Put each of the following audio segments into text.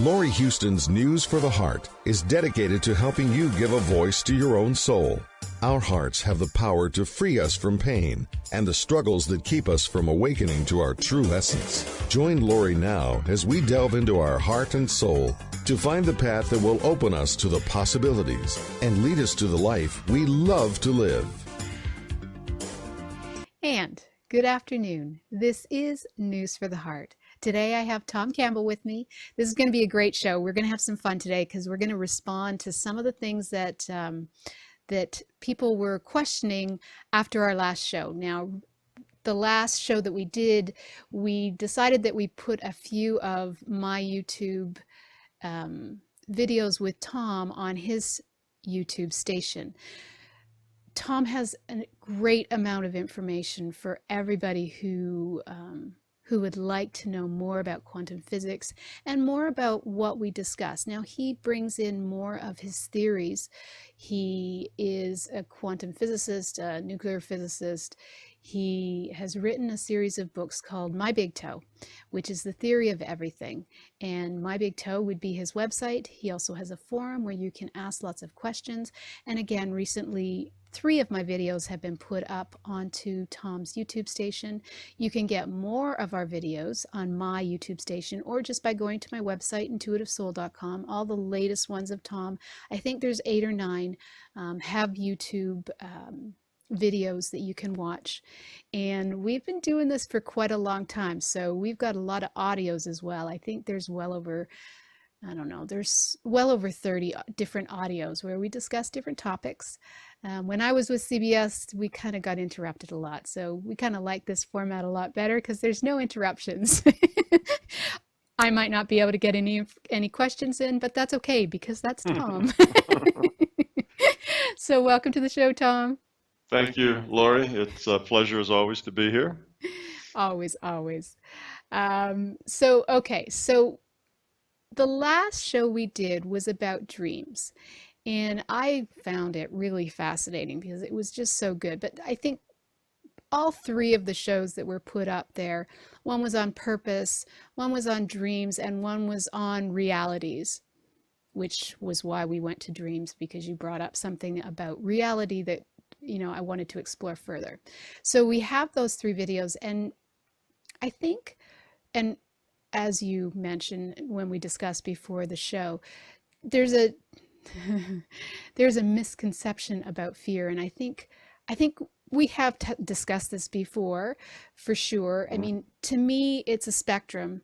Laurie Huston's News for the Heart is dedicated to helping you give a voice to your own soul. Our hearts have the power to free us from pain and the struggles that keep us from awakening to our true essence. Join Laurie now as we delve into our heart and soul to find the path that will open us to the possibilities and lead us to the life we love to live. And good afternoon. This is News for the Heart. Today I have Tom Campbell with me. This is going to be a great show. We're going to have some fun today because we're going to respond to some of the things that that people were questioning after our last show. Now, the last show that we did, we decided that we put a few of my YouTube videos with Tom on his YouTube station. Tom has a great amount of information for everybody who would like to know more about quantum physics and more about what we discuss. Now, he brings in more of his theories. He is a quantum physicist, a nuclear physicist. He has written a series of books called My Big Toe, which is the theory of everything. And My Big Toe would be his website. He also has a forum where you can ask lots of questions. And again, recently, 3 of my videos have been put up onto Tom's YouTube station. You can get more of our videos on my YouTube station or just by going to my website, intuitivesoul.com. All the latest ones of Tom, I think there's 8 or 9, have YouTube videos that you can watch. And we've been doing this for quite a long time, so we've got a lot of audios as well. I think there's well over, there's well over 30 different audios where we discuss different topics. When I was with CBS, we kind of got interrupted a lot, so we kind of like this format a lot better because there's no interruptions. I might not be able to get any questions in, but that's okay because that's Tom. So welcome to the show, Tom. Thank you, Laurie. It's a pleasure as always to be here. Always, always. So the last show we did was about dreams. And I found it really fascinating because it was just so good. But I think all 3 of the shows that were put up there, one was on purpose, one was on dreams, and one was on realities, which was why we went to dreams, because you brought up something about reality that, I wanted to explore further. So we have those 3 videos, and I think, and as you mentioned when we discussed before the show, there's a misconception about fear, and I think we have discussed this before, for sure. I mean, to me, it's a spectrum.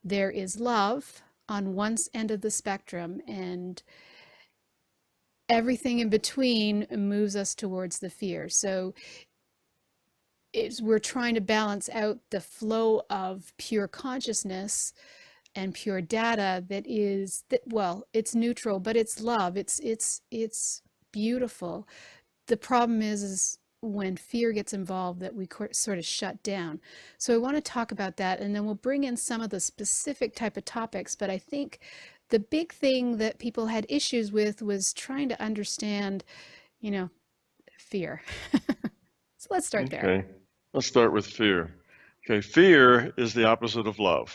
There is love on one end of the spectrum, and everything in between moves us towards the fear. So we're trying to balance out the flow of pure consciousness and pure data it's neutral, but it's love. It's beautiful. The problem is when fear gets involved that we sort of shut down. So I want to talk about that, and then we'll bring in some of the specific type of topics. But I think the big thing that people had issues with was trying to understand, fear. So let's start there. Okay, let's start with fear. Okay, fear is the opposite of love.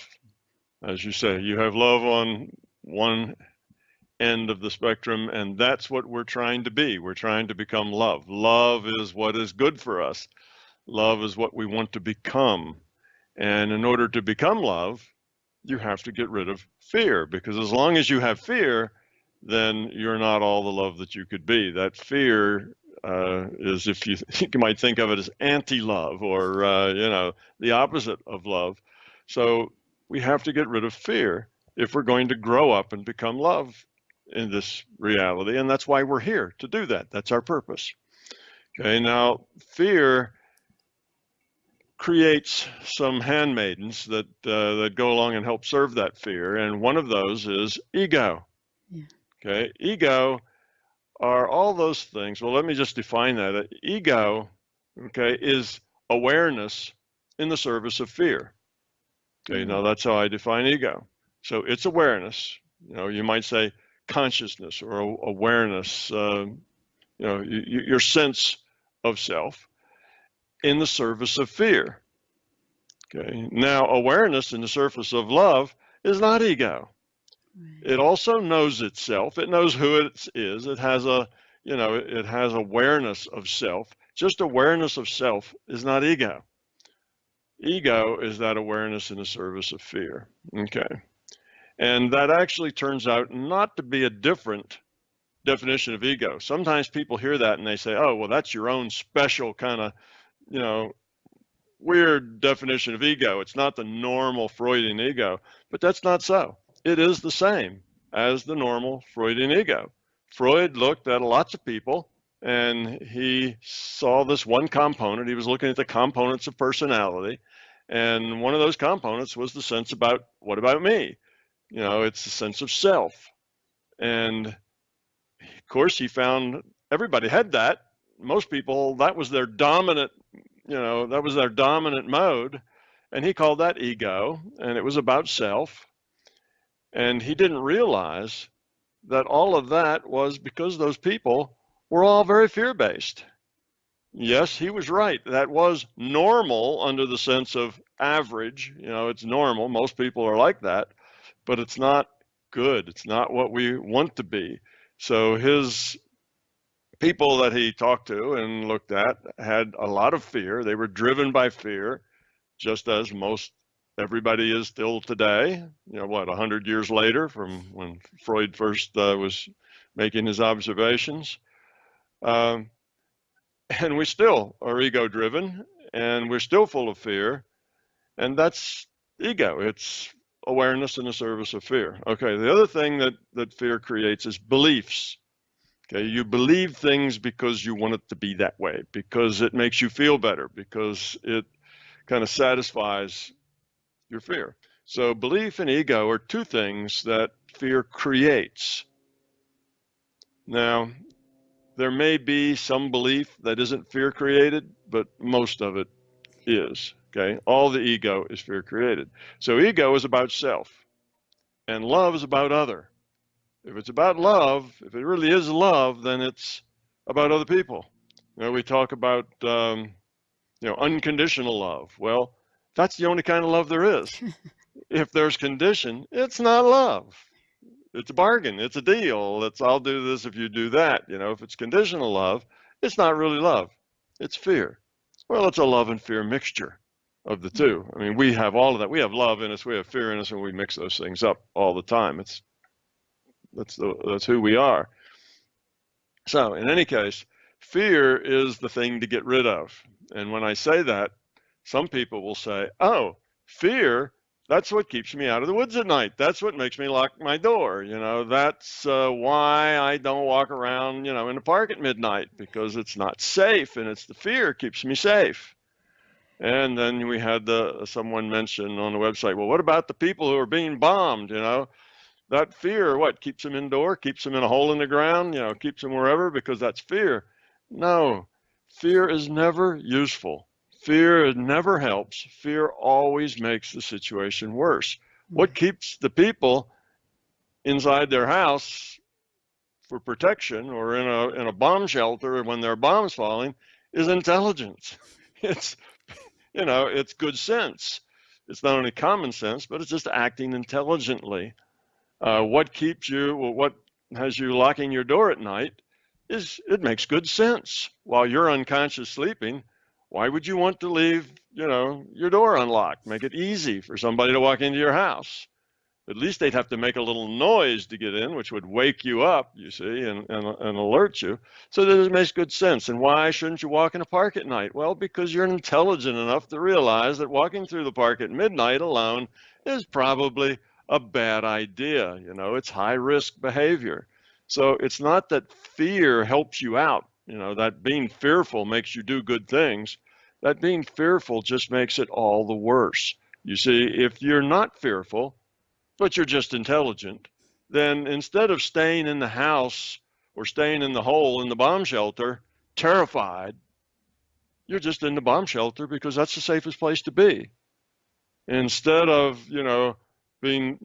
As you say, you have love on one end of the spectrum, and that's what we're trying to be. We're trying to become love. Love is what is good for us. Love is what we want to become. And in order to become love, you have to get rid of fear, because as long as you have fear, then you're not all the love that you could be. That fear is, if you might think of it as anti-love, or the opposite of love. So we have to get rid of fear if we're going to grow up and become love in this reality, and that's why we're here to do that. That's our purpose. Okay, now fear creates some handmaidens that go along and help serve that fear, and one of those is ego. Yeah. Okay, ego are all those things. Well, let me just define that. Ego, okay, is awareness in the service of fear. Okay, now that's how I define ego. So it's awareness. You might say consciousness or awareness. Your sense of self in the service of fear. Okay, now awareness in the service of love is not ego. Right. It also knows itself. It knows who it is. It has a, it has awareness of self. Just awareness of self is not ego. Ego is that awareness in the service of fear. Okay. And that actually turns out not to be a different definition of ego. Sometimes people hear that and they say, oh, well, that's your own special kind of, weird definition of ego. It's not the normal Freudian ego, but that's not so. It is the same as the normal Freudian ego. Freud looked at lots of people and he saw this one component. He was looking at the components of personality. And one of those components was the sense about, what about me? It's the sense of self. And of course, he found everybody had that. Most people, that was their dominant, that was their dominant mode. And he called that ego, and it was about self. And he didn't realize that all of that was because those people were all very fear-based. Yes, he was right. That was normal under the sense of average. It's normal. Most people are like that, but it's not good. It's not what we want to be. So his people that he talked to and looked at had a lot of fear. They were driven by fear, just as most everybody is still today. 100 years later from when Freud first was making his observations. And we still are ego driven, and we're still full of fear, and that's ego. It's awareness in the service of fear. Okay, the other thing that fear creates is beliefs. Okay, you believe things because you want it to be that way, because it makes you feel better, because it kind of satisfies your fear. So belief and ego are two things that fear creates. Now, there may be some belief that isn't fear created, but most of it is. Okay, all the ego is fear created. So ego is about self, and love is about other. If it's about love, if it really is love, then it's about other people. We talk about unconditional love. Well, that's the only kind of love there is. If there's condition, it's not love. It's a bargain. It's a deal. It's I'll do this if you do that. If it's conditional love, it's not really love. It's fear. Well, it's a love and fear mixture of the two. I mean, we have all of that. We have love in us. We have fear in us, and we mix those things up all the time. That's who we are. So in any case, fear is the thing to get rid of. And when I say that, some people will say, oh, fear, that's what keeps me out of the woods at night. That's what makes me lock my door. That's why I don't walk around, in the park at midnight, because it's not safe, and it's the fear keeps me safe. And then we had someone mention on the website, well, what about the people who are being bombed? That fear, what keeps them indoor, keeps them in a hole in the ground, keeps them wherever, because that's fear. No, fear is never useful. Fear never helps. Fear always makes the situation worse. What keeps the people inside their house for protection or in a bomb shelter when there are bombs falling is intelligence. It's it's good sense. It's not only common sense, but it's just acting intelligently. What keeps you, what has you locking your door at night is it makes good sense. While you're unconscious sleeping, why would you want to leave, your door unlocked? Make it easy for somebody to walk into your house. At least they'd have to make a little noise to get in, which would wake you up, you see, and alert you. So that it makes good sense. And why shouldn't you walk in a park at night? Well, because you're intelligent enough to realize that walking through the park at midnight alone is probably a bad idea. It's high risk behavior. So it's not that fear helps you out, that being fearful makes you do good things. That being fearful just makes it all the worse. You see, if you're not fearful, but you're just intelligent, then instead of staying in the house or staying in the hole in the bomb shelter, terrified, you're just in the bomb shelter because that's the safest place to be. Instead of, being,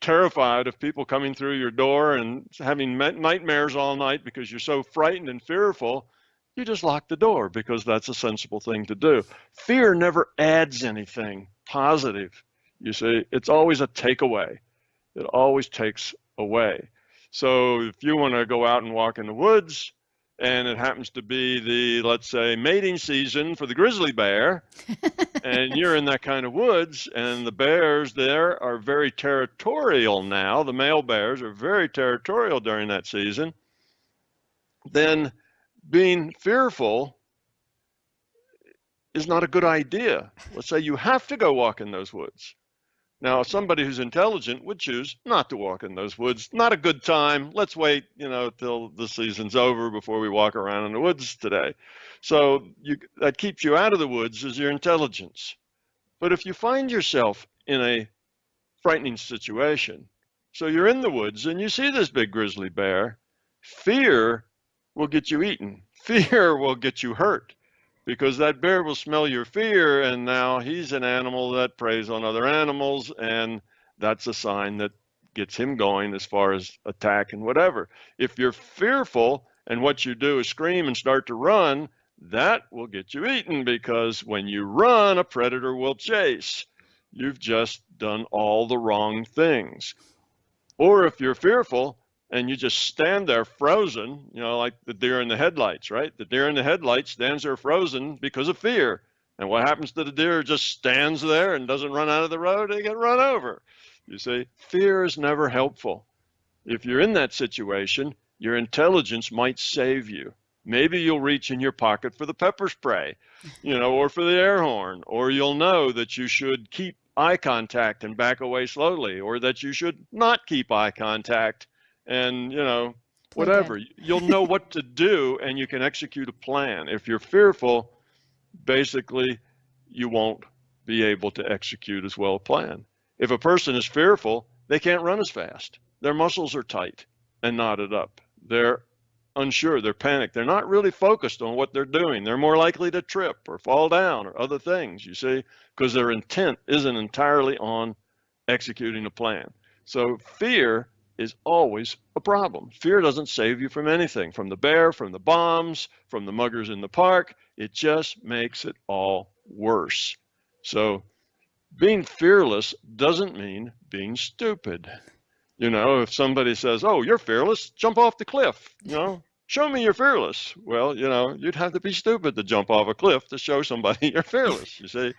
terrified of people coming through your door and having nightmares all night because you're so frightened and fearful, you just lock the door because that's a sensible thing to do. Fear never adds anything positive. You see, it's always a takeaway. It always takes away. So if you want to go out and walk in the woods, and it happens to be the, let's say, mating season for the grizzly bear, and you're in that kind of woods, and the bears there are very territorial now, the male bears are very territorial during that season, then being fearful is not a good idea. Let's say you have to go walk in those woods. Now, somebody who's intelligent would choose not to walk in those woods. Not a good time. Let's wait, till the season's over before we walk around in the woods today. So that keeps you out of the woods is your intelligence. But if you find yourself in a frightening situation, so you're in the woods and you see this big grizzly bear, fear will get you eaten. Fear will get you hurt. Because that bear will smell your fear, and now he's an animal that preys on other animals, and that's a sign that gets him going as far as attack and whatever. If you're fearful and what you do is scream and start to run, that will get you eaten, because when you run, a predator will chase. You've just done all the wrong things. Or if you're fearful and you just stand there frozen, like the deer in the headlights, right? The deer in the headlights stands there frozen because of fear. And what happens to the deer? Just stands there and doesn't run out of the road, they get run over. You see, fear is never helpful. If you're in that situation, your intelligence might save you. Maybe you'll reach in your pocket for the pepper spray, or for the air horn, or you'll know that you should keep eye contact and back away slowly, or that you should not keep eye contact and, whatever. You'll know what to do, and you can execute a plan. If you're fearful, basically, you won't be able to execute as well a plan. If a person is fearful, they can't run as fast. Their muscles are tight and knotted up. They're unsure, they're panicked. They're not really focused on what they're doing. They're more likely to trip or fall down or other things, you see, because their intent isn't entirely on executing a plan. So fear is always a problem. Fear doesn't save you from anything, from the bear, from the bombs, from the muggers in the park. It just makes it all worse. So being fearless doesn't mean being stupid. If somebody says, "Oh, you're fearless, jump off the cliff," show me you're fearless. Well, you'd have to be stupid to jump off a cliff to show somebody you're fearless, you see.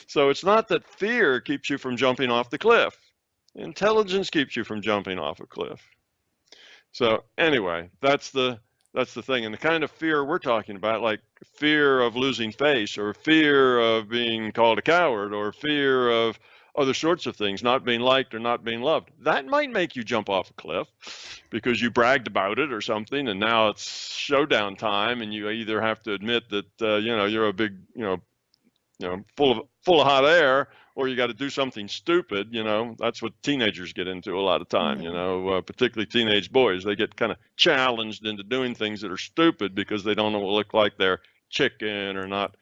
So it's not that fear keeps you from jumping off the cliff. Intelligence keeps you from jumping off a cliff. So anyway, that's the thing. And the kind of fear we're talking about, like fear of losing face, or fear of being called a coward, or fear of other sorts of things, not being liked or not being loved, that might make you jump off a cliff because you bragged about it or something, and now it's showdown time, and you either have to admit that you're a big full of hot air, or you got to do something stupid. That's what teenagers get into a lot of time. Particularly teenage boys, they get kind of challenged into doing things that are stupid because they don't look like they're chicken or not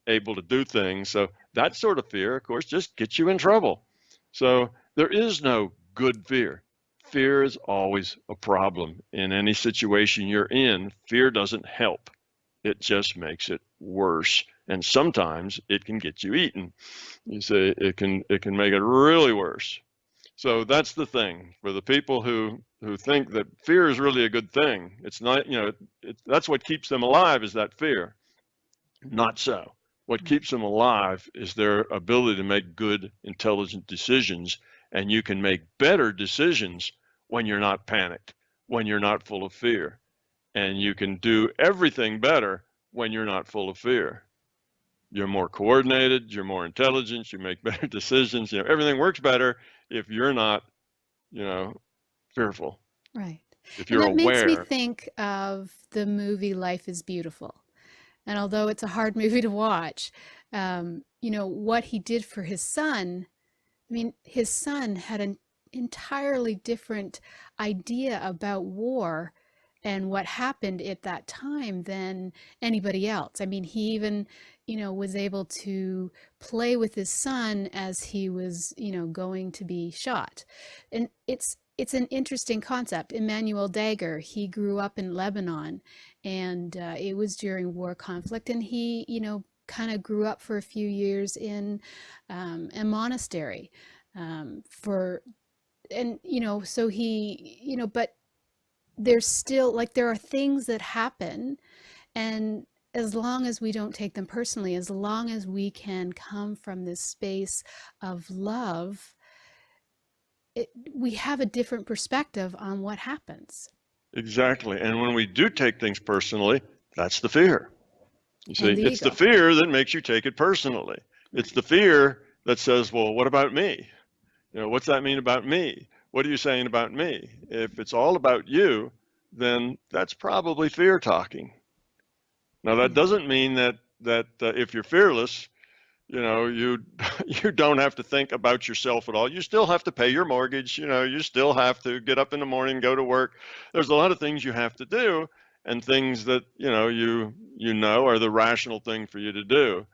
able to do things. So that sort of fear, of course, just gets you in trouble. So there is no good fear. Fear is always a problem in any situation you're in. Fear doesn't help. It just makes it worse. And sometimes it can get you eaten. You see, it can make it really worse. So that's the thing for the people who think that fear is really a good thing. It's not, that's what keeps them alive, is that fear. Not so. What keeps them alive is their ability to make good, intelligent decisions. And you can make better decisions when you're not panicked, when you're not full of fear. And you can do everything better when you're not full of fear. You're more coordinated, you're more intelligent, you make better decisions. Everything works better if you're not, fearful. Right. If you're and that aware. makes me think of the movie Life is Beautiful. And although it's a hard movie to watch, what he did for his son, his son had an entirely different idea about war and what happened at that time than anybody else. He even, was able to play with his son as he was, going to be shot. And it's an interesting concept. Emmanuel Daguerre, he grew up in Lebanon, and it was during war conflict, and he, kind of grew up for a few years in a monastery for and so he, but there's still, like, there are things that happen, and as long as we don't take them personally, as long as we can come from this space of love, we have a different perspective on what happens. Exactly. And when we do take things personally, that's the fear. You see, And the it's the ego. fear that makes you take it personally. It's the fear that says, well, what about me? What's that mean about me? What are you saying about me? If it's all about you, then that's probably fear talking. Now, that Yeah. doesn't mean that if you're fearless, you you don't have to think about yourself at all. You still have to pay your mortgage. You still have to get up in the morning, go to work. There's a lot of things you have to do, and things that you know are the rational thing for you to do.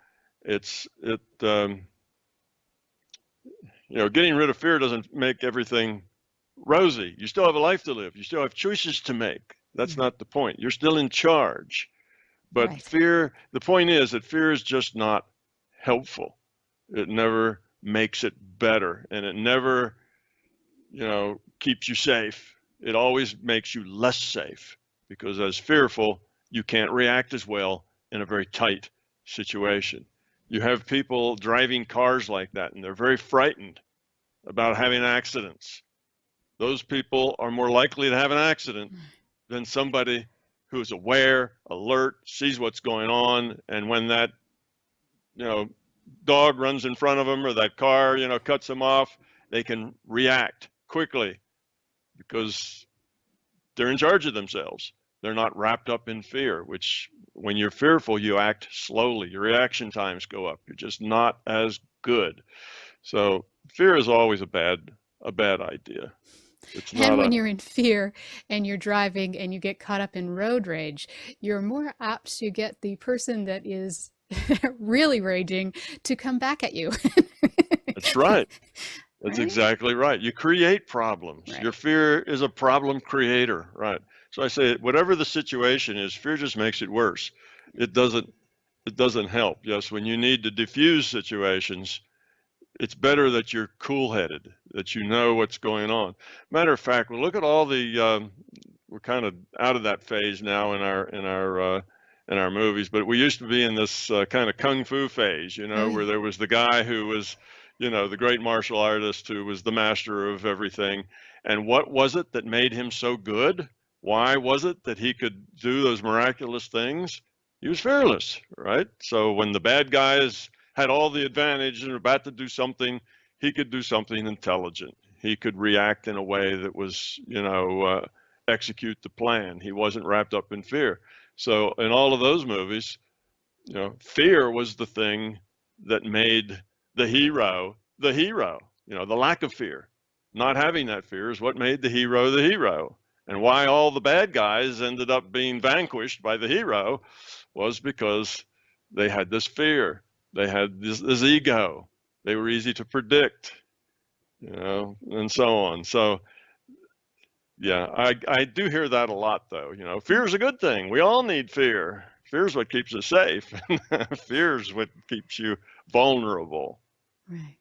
Getting rid of fear doesn't make everything rosy. You still have a life to live. You still have choices to make. That's not the point. You're still in charge. But Right. fear, the point is that fear is just not helpful. It never makes it better, and it never, keeps you safe. It always makes you less safe, because as fearful, you can't react as well in a very tight situation. You have people driving cars like that, and they're very frightened about having accidents. Those people are more likely to have an accident than somebody who's aware, alert, sees what's going on, and when that, dog runs in front of them, or that car, cuts them off, they can react quickly because they're in charge of themselves. They're not wrapped up in fear, which when you're fearful, you act slowly. Your reaction times go up. You're just not as good. So fear is always a bad idea. It's And not when a, you're in fear and you're driving and you get caught up in road rage, you're more apt to get the person that is really raging to come back at you. that's right. That's Right? exactly right. You create problems. Right. Your fear is a problem creator, right? So I say, whatever the situation is, fear just makes it worse. It doesn't help. Yes, when you need to diffuse situations, it's better that you're cool-headed, that you know what's going on. Matter of fact, well, look at all the we're kind of out of that phase now in our movies, but we used to be in this kind of kung fu phase, Oh, where yeah. there was the guy who was, the great martial artist who was the master of everything. And what was it that made him so good? Why was it that he could do those miraculous things? He was fearless, right? So when the bad guys had all the advantage and were about to do something, he could do something intelligent. He could react in a way that was, execute the plan. He wasn't wrapped up in fear. So in all of those movies, fear was the thing that made the hero the hero. The lack of fear, not having that fear, is what made the hero. And why all the bad guys ended up being vanquished by the hero was because they had this fear. They had this ego. They were easy to predict, and so on. So yeah, I do hear that a lot, though. Fear is a good thing. We all need fear. Fear is what keeps us safe. Fear is what keeps you vulnerable. Right.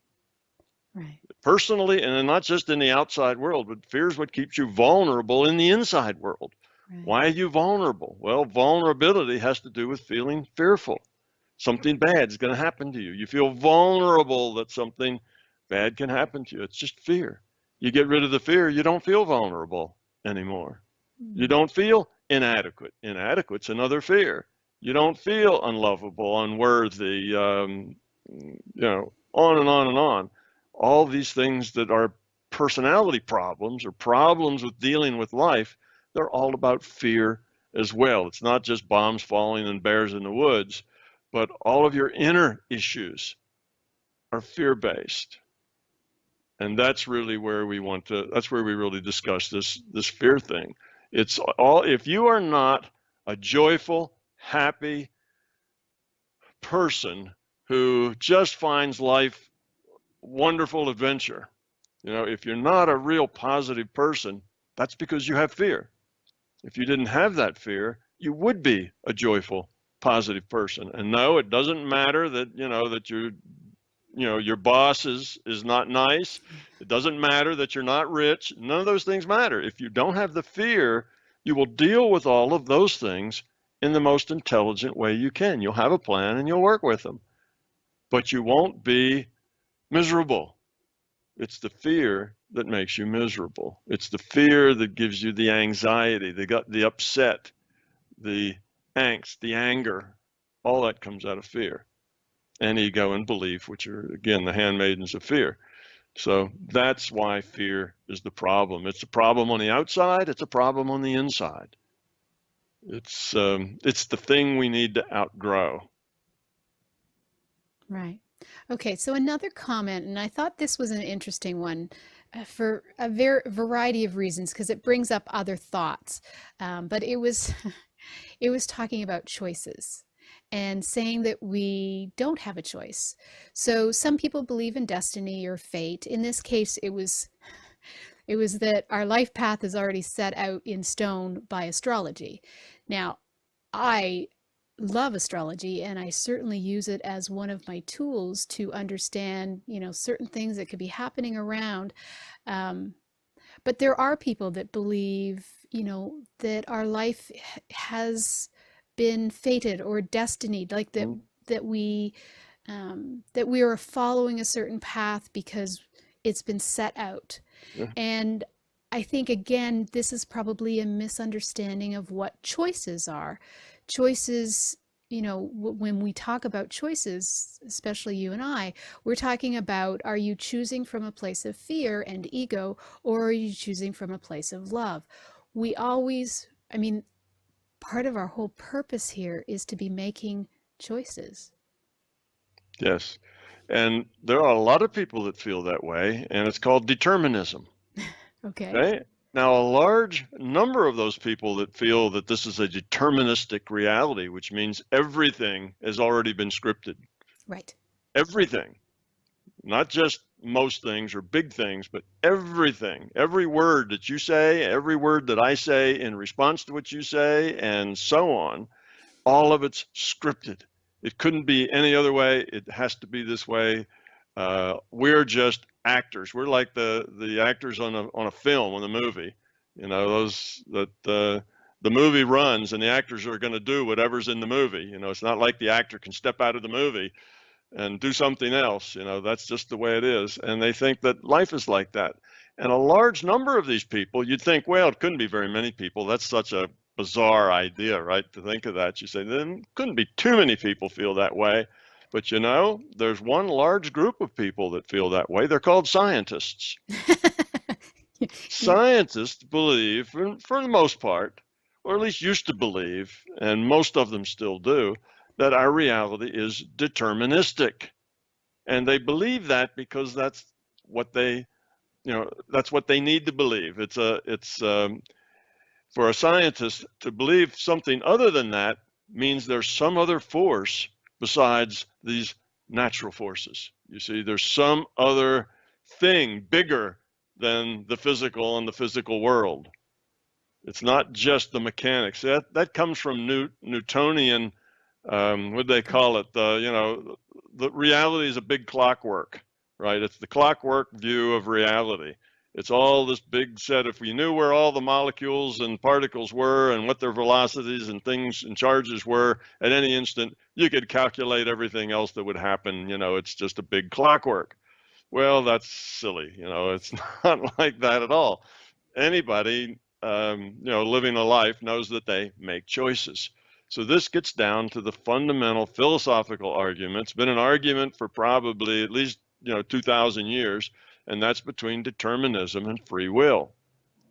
Right. Personally, and not just in the outside world, but fear is what keeps you vulnerable in the inside world. Right. Why are you vulnerable? Well, vulnerability has to do with feeling fearful. Something bad is going to happen to you. You feel vulnerable that something bad can happen to you. It's just fear. You get rid of the fear, you don't feel vulnerable anymore. You don't feel inadequate. Inadequate's another fear. You don't feel unlovable, unworthy, on and on and on. All these things that are personality problems or problems with dealing with life, they're all about fear as well. It's not just bombs falling and bears in the woods, but all of your inner issues are fear-based. And that's really where we really discuss this fear thing. It's all, if you are not a joyful, happy person who just finds life wonderful adventure, if you're not a real positive person, that's because you have fear. If you didn't have that fear, you would be a joyful, positive person. And no, it doesn't matter that, that you're your boss is not nice. It doesn't matter that you're not rich. None of those things matter. If you don't have the fear, you will deal with all of those things in the most intelligent way you can. You'll have a plan and you'll work with them, but you won't be miserable. It's the fear that makes you miserable. It's the fear that gives you the anxiety, the upset, the angst, the anger. All that comes out of fear. And ego and belief, which are, again, the handmaidens of fear. So that's why fear is the problem. It's a problem on the outside. It's a problem on the inside. It's the thing we need to outgrow. Right. Okay, so another comment, and I thought this was an interesting one for a variety of reasons, because it brings up other thoughts. But it was it was talking about choices and saying that we don't have a choice. So some people believe in destiny or fate. In this case, it was that our life path is already set out in stone by astrology. Now, I love astrology, and I certainly use it as one of my tools to understand, certain things that could be happening around. But there are people that believe, that our life has been fated or destined, like that we are following a certain path because it's been set out. Yeah. And I think, again, this is probably a misunderstanding of what choices are. Choices, when we talk about choices, especially you and I, we're talking about, are you choosing from a place of fear and ego, or are you choosing from a place of love? We always, part of our whole purpose here is to be making choices. Yes. And there are a lot of people that feel that way, and it's called determinism. Okay. Right? Now, a large number of those people that feel that this is a deterministic reality, which means everything has already been scripted. Right. Everything. Not just most things or big things, but everything. Every word that you say, every word that I say in response to what you say, and so on, all of it's scripted. It couldn't be any other way. It has to be this way. We're just actors. We're like the actors on a film, on a movie. Those that the movie runs and the actors are going to do whatever's in the movie. It's not like the actor can step out of the movie and do something else. That's just the way it is. And they think that life is like that. And a large number of these people, you'd think, well, it couldn't be very many people. That's such a bizarre idea, right? To think of that. You say, then couldn't be too many people feel that way. But there's one large group of people that feel that way. They're called scientists. Scientists believe, for the most part, or at least used to believe, and most of them still do, that our reality is deterministic. And they believe that because that's what they need to believe. For a scientist to believe something other than that means there's some other force besides these natural forces. You see, there's some other thing bigger than the physical and the physical world. It's not just the mechanics. That comes from Newtonian, what do they call it? The reality is a big clockwork, right? It's the clockwork view of reality. It's all this big set. If we knew where all the molecules and particles were and what their velocities and things and charges were at any instant, you could calculate everything else that would happen. It's just a big clockwork. Well, that's silly. It's not like that at all. Anybody, living a life knows that they make choices. So this gets down to the fundamental philosophical argument. It's been an argument for probably at least, 2,000 years. And that's between determinism and free will.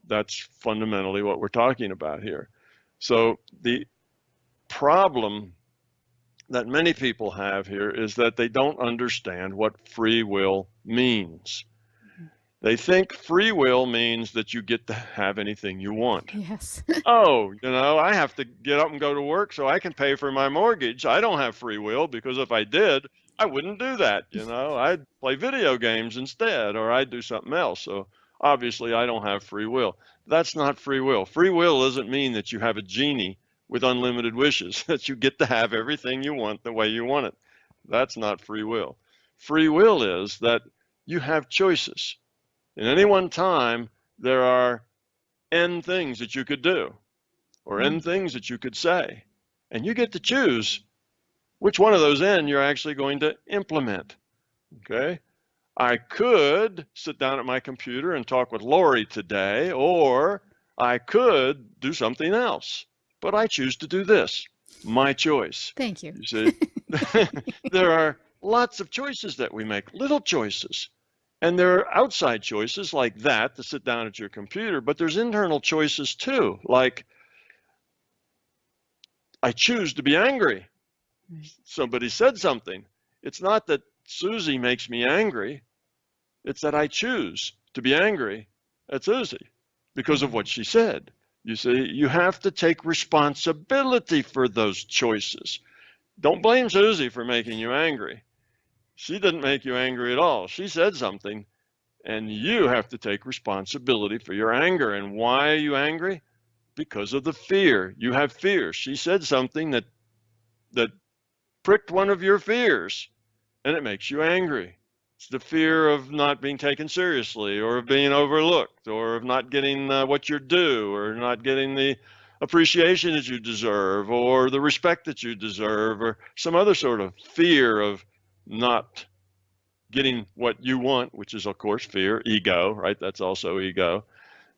That's fundamentally what we're talking about here. So the problem that many people have here is that they don't understand what free will means. They think free will means that you get to have anything you want. Yes. Oh, I have to get up and go to work so I can pay for my mortgage. I don't have free will, because if I did, I wouldn't do that. I'd play video games instead, or I'd do something else. So obviously I don't have free will. That's not free will. Free will doesn't mean that you have a genie with unlimited wishes, that you get to have everything you want the way you want it. That's not free will. free will is that you have choices. In any one time, there are N things that you could do, or N things that you could say, and you get to choose which one of those N you're actually going to implement, okay? I could sit down at my computer and talk with Laurie today, or I could do something else, but I choose to do this. My choice. Thank you. You see, there are lots of choices that we make, little choices. And there are outside choices like that, to sit down at your computer, but there's internal choices too, like I choose to be angry. Somebody said something. It's not that Susie makes me angry. It's that I choose to be angry at Susie because of what she said. You see, you have to take responsibility for those choices. Don't blame Susie for making you angry. She didn't make you angry at all. She said something, and you have to take responsibility for your anger. And why are you angry? Because of the fear. You have fear. She said something that pricked one of your fears, and it makes you angry. It's the fear of not being taken seriously, or of being overlooked, or of not getting what you're due, or not getting the appreciation that you deserve, or the respect that you deserve, or some other sort of fear of not getting what you want, which is, of course, fear, ego, right? That's also ego.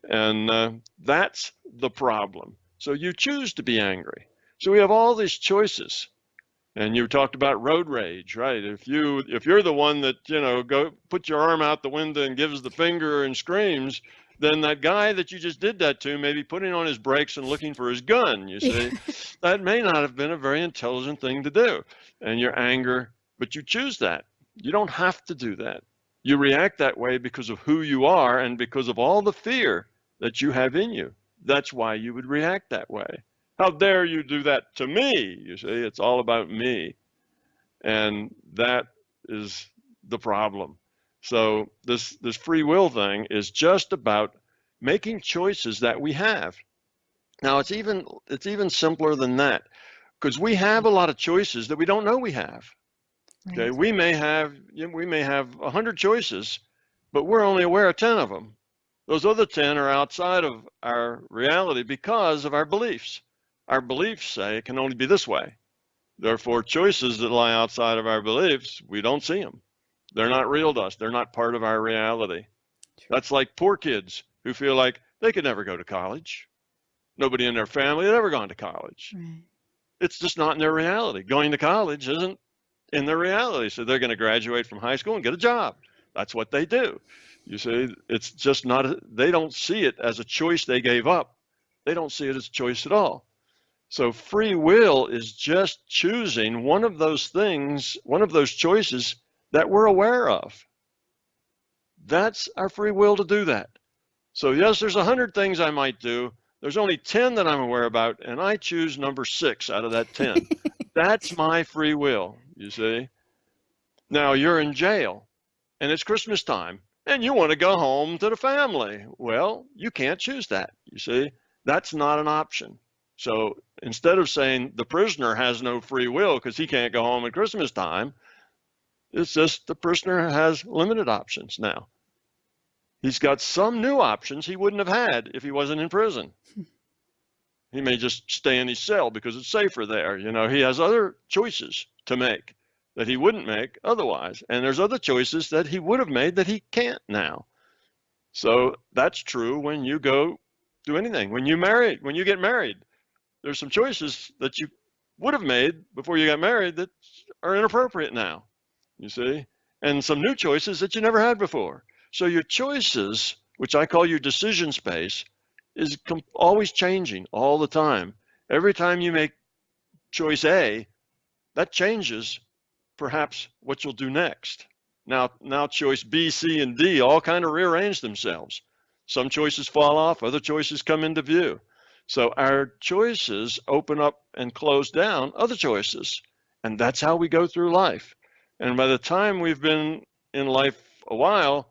And that's the problem. So you choose to be angry. So we have all these choices. And you talked about road rage, right? If you're the one that, go put your arm out the window and gives the finger and screams, then that guy that you just did that to may be putting on his brakes and looking for his gun, you see. That may not have been a very intelligent thing to do. And your anger, but you choose that. You don't have to do that. You react that way because of who you are and because of all the fear that you have in you. That's why you would react that way. How dare you do that to me? You see, it's all about me. And that is the problem. So this free will thing is just about making choices that we have. Now it's even simpler than that, because we have a lot of choices that we don't know we have. Right. Okay, we may have 100 choices, but we're only aware of 10 of them. Those other 10 are outside of our reality because of our beliefs. Our beliefs say it can only be this way. Therefore, choices that lie outside of our beliefs, we don't see them. They're not real to us. They're not part of our reality. True. That's like poor kids who feel like they could never go to college. Nobody in their family had ever gone to college. Right. It's just not in their reality. Going to college isn't in their reality. So they're going to graduate from high school and get a job. That's what they do. You see, it's just not, they don't see it as a choice they gave up. They don't see it as a choice at all. So free will is just choosing one of those things, one of those choices that we're aware of. That's our free will to do that. So yes, there's 100 things I might do. There's only 10 that I'm aware about, and I choose number 6 out of that 10. That's my free will, you see. Now you're in jail, and it's Christmas time, and you want to go home to the family. Well, you can't choose that, you see. That's not an option. So instead of saying the prisoner has no free will because he can't go home at Christmas time, it's just the prisoner has limited options now. He's got some new options he wouldn't have had if he wasn't in prison. He may just stay in his cell because it's safer there. He has other choices to make that he wouldn't make otherwise. And there's other choices that he would have made that he can't now. So that's true when you go do anything. When you get married, there's some choices that you would have made before you got married that are inappropriate now, you see, and some new choices that you never had before. So your choices, which I call your decision space, is always changing all the time. Every time you make choice A, that changes perhaps what you'll do next. Now choice B, C, and D all kind of rearrange themselves. Some choices fall off, other choices come into view. So our choices open up and close down other choices. And that's how we go through life. And by the time we've been in life a while,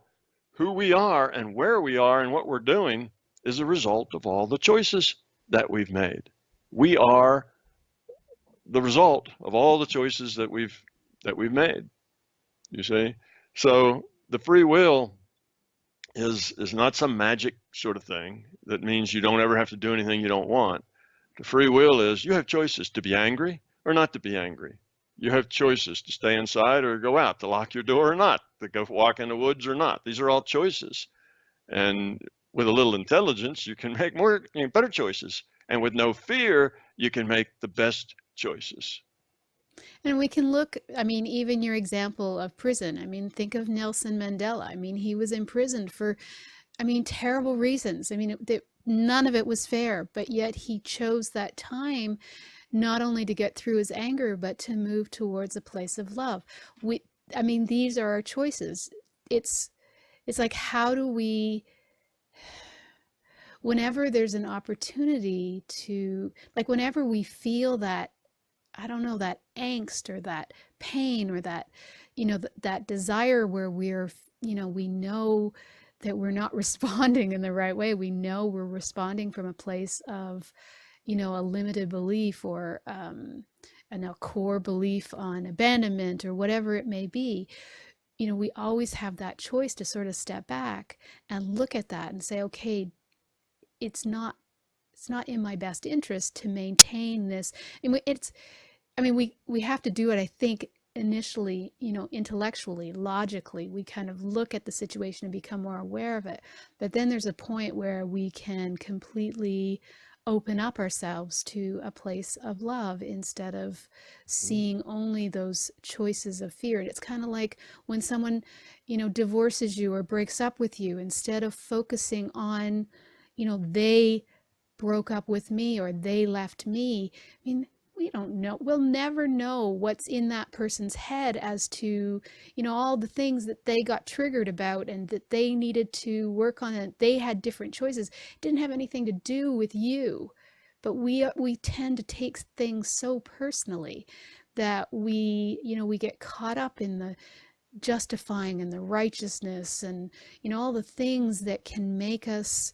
who we are and where we are and what we're doing is a result of all the choices that we've made. We are the result of all the choices that we've made. you see? So the free will is not some magic sort of thing that means you don't ever have to do anything you don't want. The free will is you have choices to be angry or not to be angry. You have choices to stay inside or go out, to lock your door or not, to go walk in the woods or not. These are all choices. And with a little intelligence, you can make better choices. And with no fear, you can make the best choices. And we can look, I mean, even your example of prison. I mean, think of Nelson Mandela. I mean, he was imprisoned for, I mean, terrible reasons. I mean, none of it was fair, but yet he chose that time not only to get through his anger, but to move towards a place of love. I mean, these are our choices. It's like, how do we, whenever there's an opportunity to, like, whenever we feel that, I don't know, that angst or that pain or that, you know, that desire where we're, you know, we know that we're not responding in the right way. We know we're responding from a place of, you know, a limited belief or a core belief on abandonment or whatever it may be. You know, we always have that choice to sort of step back and look at that and say, okay, it's not in my best interest to maintain this. And we have to do it, I think, initially, you know, intellectually, logically. We kind of look at the situation and become more aware of it. But then there's a point where we can completely open up ourselves to a place of love instead of seeing only those choices of fear. And it's kind of like when someone, you know, divorces you or breaks up with you, instead of focusing on, you know, they broke up with me or they left me. I mean, we don't know. We'll never know what's in that person's head as to, you know, all the things that they got triggered about and that they needed to work on. And they had different choices. It didn't have anything to do with you. But we tend to take things so personally that we get caught up in the justifying and the righteousness and, you know, all the things that can make us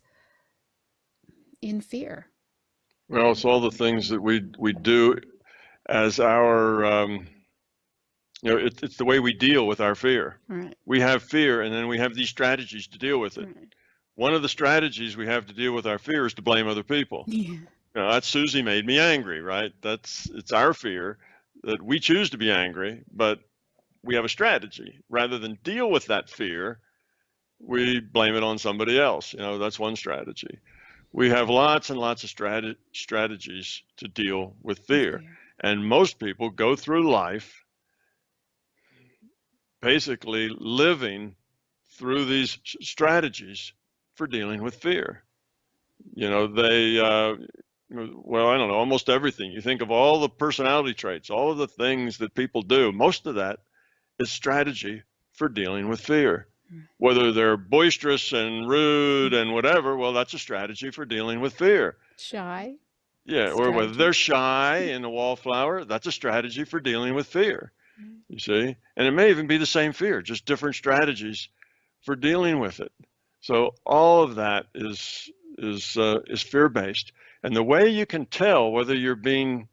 in fear. Well, it's all the things that we do as our, you know, it's the way we deal with our fear. Right. We have fear, and then we have these strategies to deal with it. Right. One of the strategies we have to deal with our fear is to blame other people. Yeah. You know, that Susie made me angry, right? It's our fear that we choose to be angry, but we have a strategy. Rather than deal with that fear, we blame it on somebody else. You know, that's one strategy. We have lots and lots of strategies to deal with fear. And most people go through life basically living through these strategies for dealing with fear. You know, well, I don't know, almost everything. You think of all the personality traits, all of the things that people do, most of that is strategy for dealing with fear. Whether they're boisterous and rude and whatever, well, that's a strategy for dealing with fear. Shy. Yeah, or whether they're shy and a wallflower, that's a strategy for dealing with fear. You see? And it may even be the same fear, just different strategies for dealing with it. So all of that is fear-based. And the way you can tell whether you're being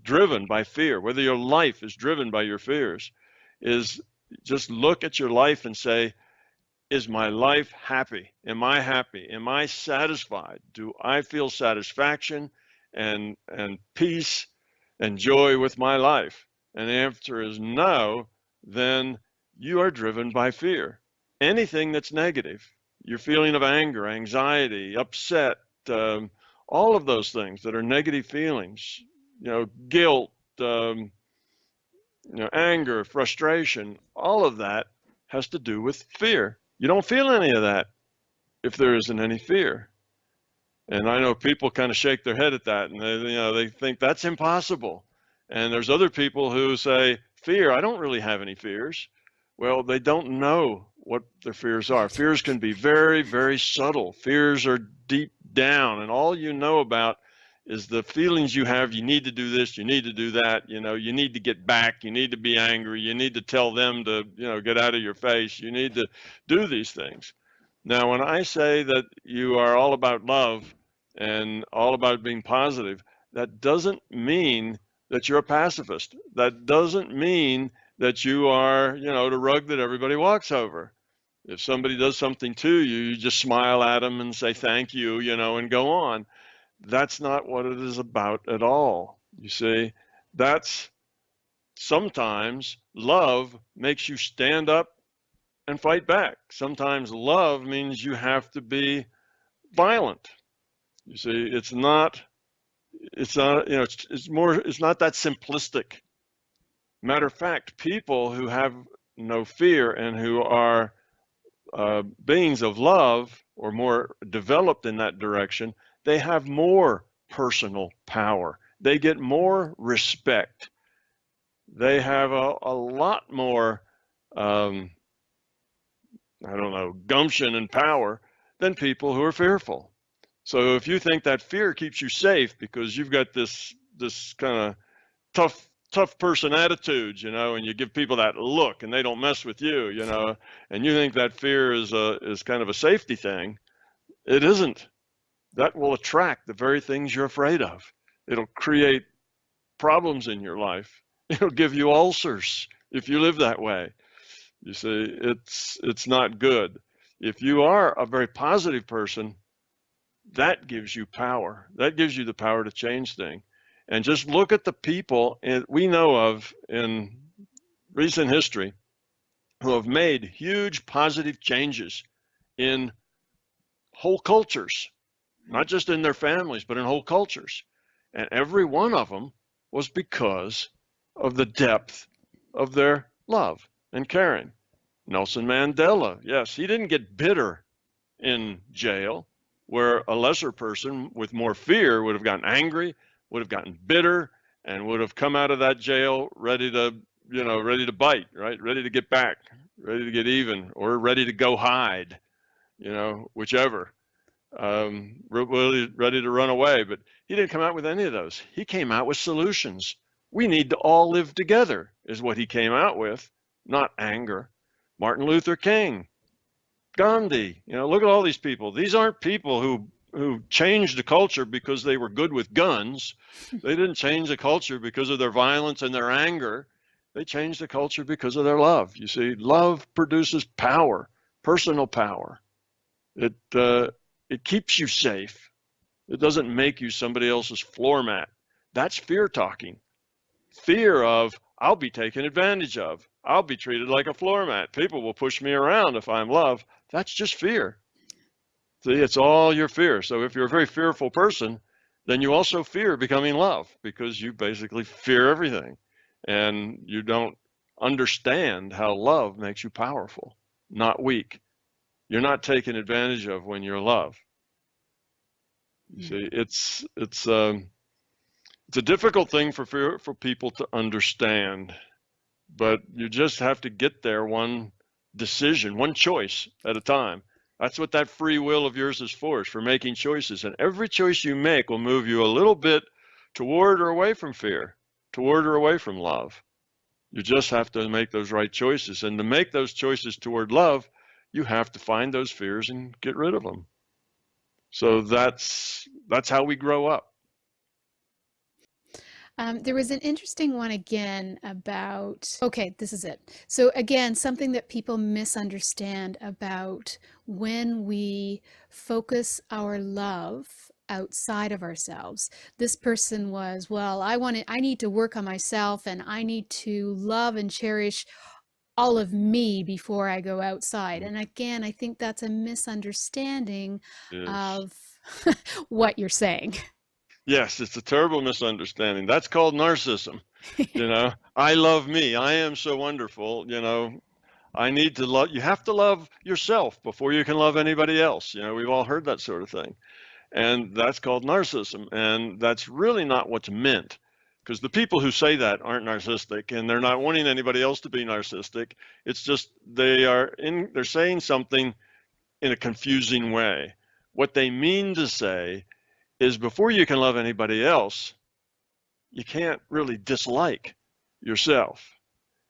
driven by fear, whether your life is driven by your fears, is just look at your life and say, is my life happy? Am I happy? Am I satisfied? Do I feel satisfaction and peace and joy with my life? And the answer is no, then you are driven by fear. Anything that's negative, your feeling of anger, anxiety, upset, all of those things that are negative feelings, you know, guilt, you know, anger, frustration, all of that has to do with fear. You don't feel any of that if there isn't any fear. And I know people kind of shake their head at that, and they think that's impossible. And there's other people who say, fear, I don't really have any fears. Well, they don't know what their fears are. Fears can be very, very subtle. Fears are deep down, and all you know about is the feelings you have. You need to do this, you need to do that, you know, you need to get back, you need to be angry, you need to tell them to, you know, get out of your face, you need to do these things. Now, when I say that you are all about love and all about being positive, that doesn't mean that you're a pacifist. That doesn't mean that you are, the rug that everybody walks over. If somebody does something to you, you just smile at them and say thank you, and go on. That's not what it is about at all. You see, that's sometimes love makes you stand up and fight back. Sometimes love means you have to be violent. You see, it's not, it's not that simplistic. Matter of fact, people who have no fear and who are beings of love or more developed in that direction, they have more personal power. They get more respect. They have a lot more, gumption and power than people who are fearful. So if you think that fear keeps you safe because you've got this kind of tough person attitude, and you give people that look and they don't mess with you, and you think that fear is kind of a safety thing, it isn't. That will attract the very things you're afraid of. It'll create problems in your life. It'll give you ulcers if you live that way. You see, it's not good. If you are a very positive person, that gives you power. That gives you the power to change things. And just look at the people we know of in recent history who have made huge positive changes in whole cultures, not just in their families, but in whole cultures. And every one of them was because of the depth of their love and caring. Nelson Mandela, yes, he didn't get bitter in jail, where a lesser person with more fear would have gotten angry, would have gotten bitter, and would have come out of that jail ready to bite, right? Ready to get back, ready to get even, or ready to go hide, whichever. Really ready to run away. But he didn't come out with any of those. He came out with solutions. We need to all live together is what he came out with, not anger. Martin Luther King, Gandhi, look at all these people. These aren't people who changed the culture because they were good with guns. They didn't change the culture because of their violence and their anger. They changed the culture because of their love. You see, love produces power, personal power. It keeps you safe. It doesn't make you somebody else's floor mat. That's fear talking. Fear of, I'll be taken advantage of. I'll be treated like a floor mat. People will push me around if I'm love. That's just fear. See, it's all your fear. So if you're a very fearful person, then you also fear becoming love because you basically fear everything. And you don't understand how love makes you powerful, not weak. You're not taken advantage of when you're love. You see, it's a difficult thing for people to understand, but you just have to get there one decision, one choice at a time. That's what that free will of yours is for making choices. And every choice you make will move you a little bit toward or away from fear, toward or away from love. You just have to make those right choices. And to make those choices toward love, you have to find those fears and get rid of them. So that's how we grow up. There was an interesting one again about, okay, this is it. So again, something that people misunderstand about when we focus our love outside of ourselves. This person was, well, I need to work on myself and I need to love and cherish all of me before I go outside. And again, I think that's a misunderstanding of what you're saying. Yes, it's a terrible misunderstanding. That's called narcissism. I love me. I am so wonderful. I need to love. You have to love yourself before you can love anybody else. We've all heard that sort of thing. And that's called narcissism. And that's really not what's meant, because the people who say that aren't narcissistic and they're not wanting anybody else to be narcissistic. It's just they're saying something in a confusing way. What they mean to say is before you can love anybody else, you can't really dislike yourself.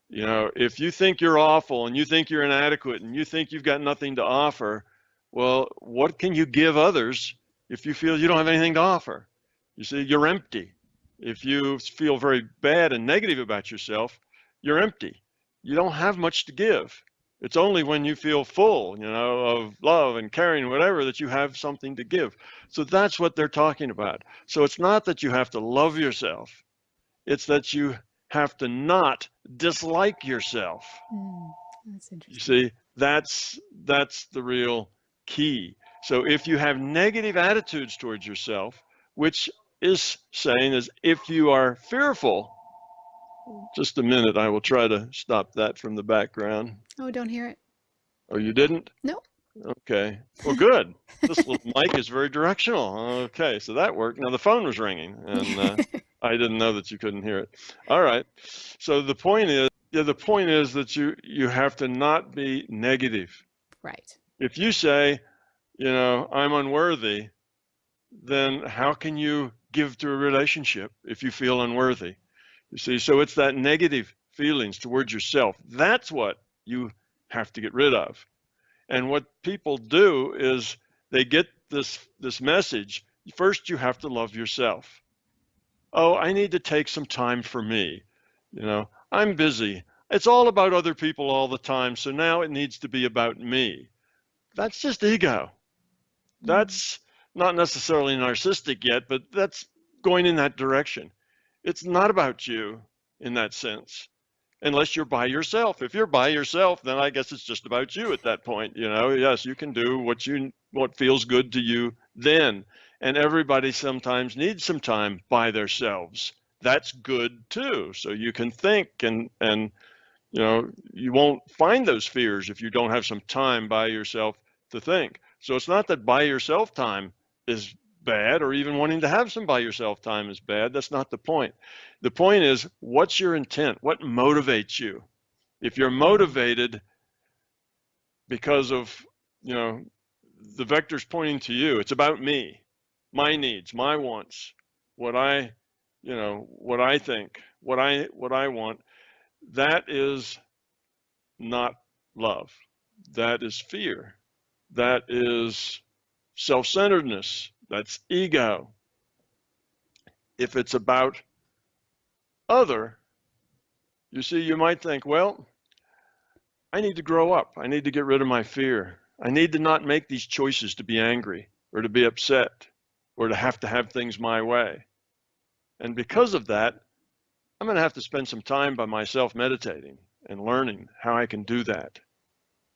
If you think you're awful and you think you're inadequate and you think you've got nothing to offer, well, what can you give others if you feel you don't have anything to offer? You see, you're empty. If you feel very bad and negative about yourself, you're empty. you don't have much to give. It's only when you feel full, of love and caring, whatever, that you have something to give. So that's what they're talking about. So it's not that you have to love yourself. It's that you have to not dislike yourself. That's interesting. You see, that's the real key. So if you have negative attitudes towards yourself, which is saying is if you are fearful, just a minute, I will try to stop that from the background. Oh, don't hear it. Oh, you didn't? No. Okay. Well, good. This little mic is very directional. Okay, so that worked. Now the phone was ringing, and I didn't know that you couldn't hear it. All right. So the point is, that you have to not be negative. Right. If you say, I'm unworthy, then how can you give to a relationship if you feel unworthy? You see, so it's that negative feelings towards yourself. That's what you have to get rid of. And what people do is they get this message. First, you have to love yourself. Oh, I need to take some time for me. I'm busy. It's all about other people all the time. So now it needs to be about me. That's just ego. That's not necessarily narcissistic yet, but that's going in that direction. It's not about you in that sense, unless you're by yourself. If you're by yourself, then I guess it's just about you at that point. Yes, you can do what feels good to you then. And everybody sometimes needs some time by themselves. That's good too. So you can think and you won't find those fears if you don't have some time by yourself to think. So it's not that by yourself time is bad, or even wanting to have some by yourself time is bad. That's not the point. The point is, what's your intent? What motivates you? If you're motivated because of, the vectors pointing to you, it's about me, my needs, my wants, what I think, what I want, that is not love. That is fear. That is self-centeredness. That's ego. If it's about other, you see, you might think, well, I need to grow up. I need to get rid of my fear. I need to not make these choices to be angry or to be upset or to have things my way. And because of that, I'm going to have to spend some time by myself meditating and learning how I can do that.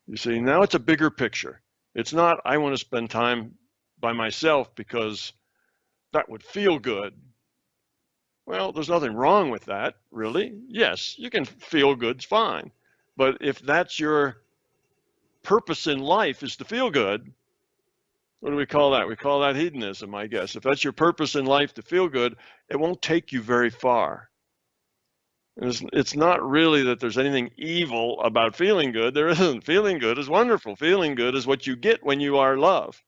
You see, now it's a bigger picture. It's not, I want to spend time by myself because that would feel good. Well, there's nothing wrong with that, really. Yes, you can feel good, it's fine. But if that's your purpose in life is to feel good, what do we call that? We call that hedonism, I guess. If that's your purpose in life to feel good, it won't take you very far. It's not really that there's anything evil about feeling good. There isn't. Feeling good is wonderful. Feeling good is what you get when you are love.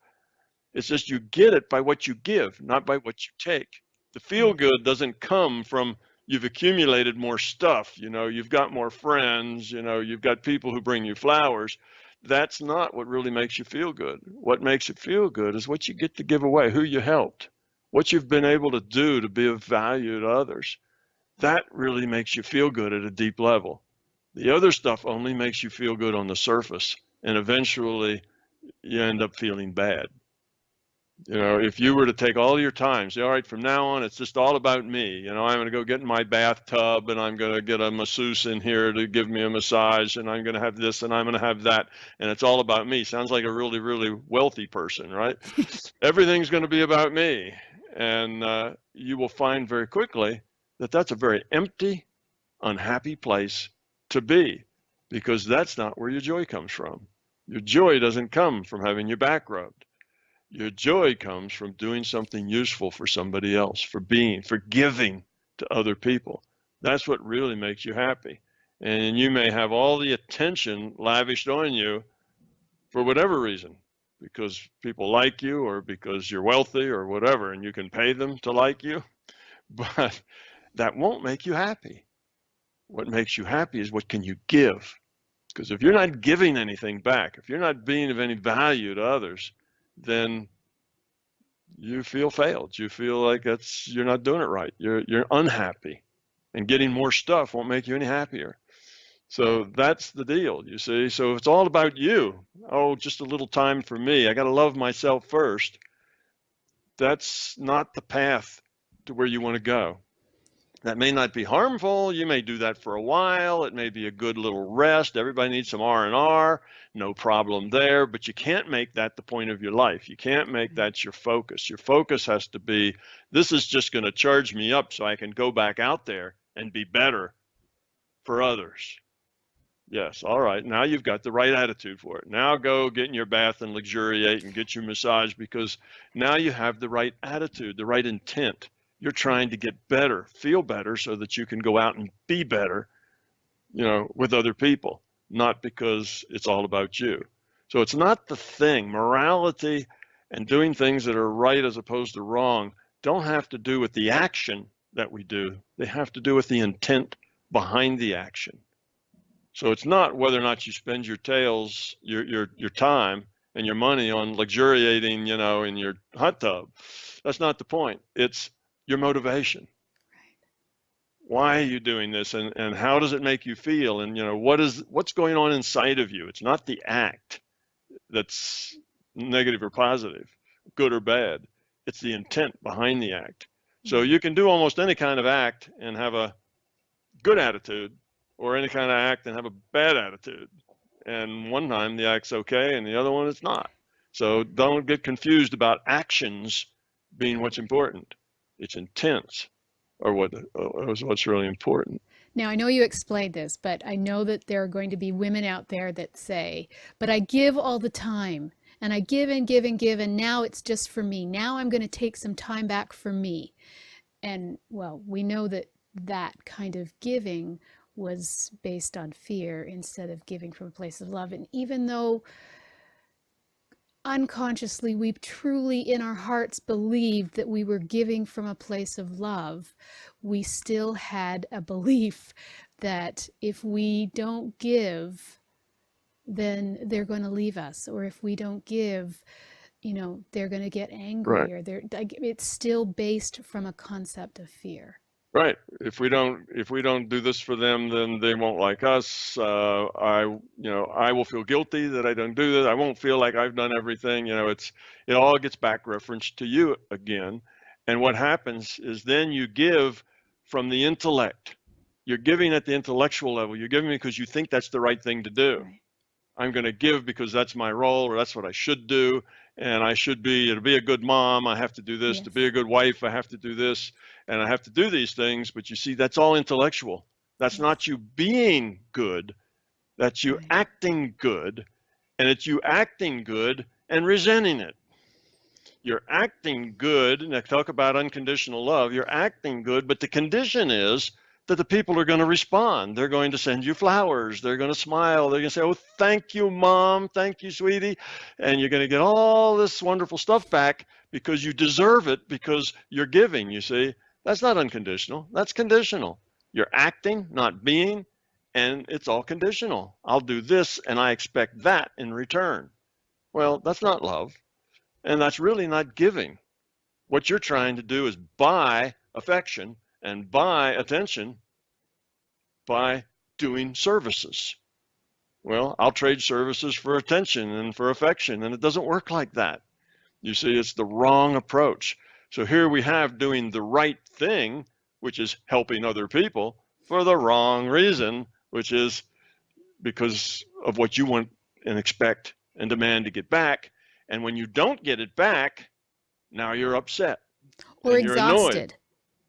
It's just you get it by what you give, not by what you take. The feel good doesn't come from you've accumulated more stuff, you've got more friends, you've got people who bring you flowers. That's not what really makes you feel good. What makes it feel good is what you get to give away, who you helped, what you've been able to do to be of value to others. That really makes you feel good at a deep level. The other stuff only makes you feel good on the surface, and eventually you end up feeling bad. If you were to take all your time, say, all right, from now on, it's just all about me. I'm going to go get in my bathtub and I'm going to get a masseuse in here to give me a massage, and I'm going to have this and I'm going to have that, and it's all about me. Sounds like a really, really wealthy person, right? Everything's going to be about me. And you will find very quickly that that's a very empty, unhappy place to be, because that's not where your joy comes from. Your joy doesn't come from having your back rubbed. Your joy comes from doing something useful for somebody else, for giving to other people. That's what really makes you happy. And you may have all the attention lavished on you for whatever reason, because people like you or because you're wealthy or whatever, and you can pay them to like you, but that won't make you happy. What makes you happy is what can you give? Because if you're not giving anything back, if you're not being of any value to others, then you feel failed. You feel like you're not doing it right. You're unhappy, and getting more stuff won't make you any happier. So that's the deal, you see. So it's all about you. Oh, just a little time for me. I got to love myself first. That's not the path to where you want to go. That may not be harmful. You may do that for a while. It may be a good little rest. Everybody needs some R&R. No problem there. But you can't make that the point of your life. You can't make that your focus. Your focus has to be, this is just going to charge me up so I can go back out there and be better for others. Yes, all right. Now you've got the right attitude for it. Now go get in your bath and luxuriate and get your massage, because now you have the right attitude, the right intent. You're trying to get better, feel better, so that you can go out and be better, with other people, not because it's all about you. So it's not the thing. Morality and doing things that are right as opposed to wrong don't have to do with the action that we do. They have to do with the intent behind the action. So it's not whether or not you spend your time and your money on luxuriating, in your hot tub. That's not the point. It's your motivation. Right. Why are you doing this, and how does it make you feel? And what's going on inside of you? It's not the act that's negative or positive, good or bad. It's the intent behind the act. So you can do almost any kind of act and have a good attitude, or any kind of act and have a bad attitude. And one time the act's okay and the other one it's not. So don't get confused about actions being what's important. It's intents or what's really important. Now, I know you explained this, but I know that there are going to be women out there that say, but I give all the time, and I give and give and give, and now it's just for me. Now I'm going to take some time back for me. And, well, we know that that kind of giving was based on fear instead of giving from a place of love. And even though unconsciously we truly in our hearts believed that we were giving from a place of love, we still had a belief that if we don't give, then they're going to leave us, or if we don't give, they're going to get angry. Right. Or it's still based from a concept of fear. Right. If we don't do this for them, then they won't like us. I will feel guilty that I don't do this. I won't feel like I've done everything. It all gets back referenced to you again. And what happens is then you give from the intellect. You're giving at the intellectual level. You're giving because you think that's the right thing to do. Right. I'm going to give because that's my role, or that's what I should do. And to be a good mom, I have to do this. Yes. To be a good wife, I have to do this. And I have to do these things. But you see, that's all intellectual. That's not you being good. That's you acting good. And it's you acting good and resenting it. You're acting good. And I talk about unconditional love. You're acting good, but the condition is that the people are going to respond. They're going to send you flowers. They're going to smile. They're going to say, oh, thank you, Mom. Thank you, sweetie. And you're going to get all this wonderful stuff back because you deserve it, because you're giving, you see. That's not unconditional. That's conditional. You're acting, not being, and it's all conditional. I'll do this and I expect that in return. Well, that's not love. And that's really not giving. What you're trying to do is buy affection and buy attention by doing services. Well, I'll trade services for attention and for affection, and it doesn't work like that. You see, it's the wrong approach. So here we have doing the right thing, which is helping other people, for the wrong reason, which is because of what you want and expect and demand to get back. And when you don't get it back, now you're upset. Or exhausted.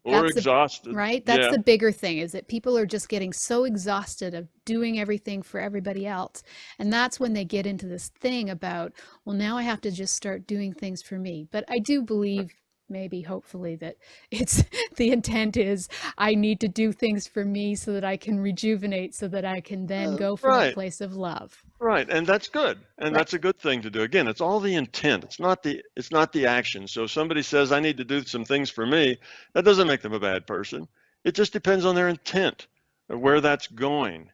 Or exhausted. Right? That's the bigger thing, is that people are just getting so exhausted of doing everything for everybody else. And that's when they get into this thing about, well, now I have to just start doing things for me. But I do believe, maybe hopefully, that it's the intent is I need to do things for me so that I can rejuvenate, so that I can then go from a place of love. Right, and that's good, and that's a good thing to do. Again, it's all the intent. It's not the action. So if somebody says I need to do some things for me, that doesn't make them a bad person. It just depends on their intent of where that's going.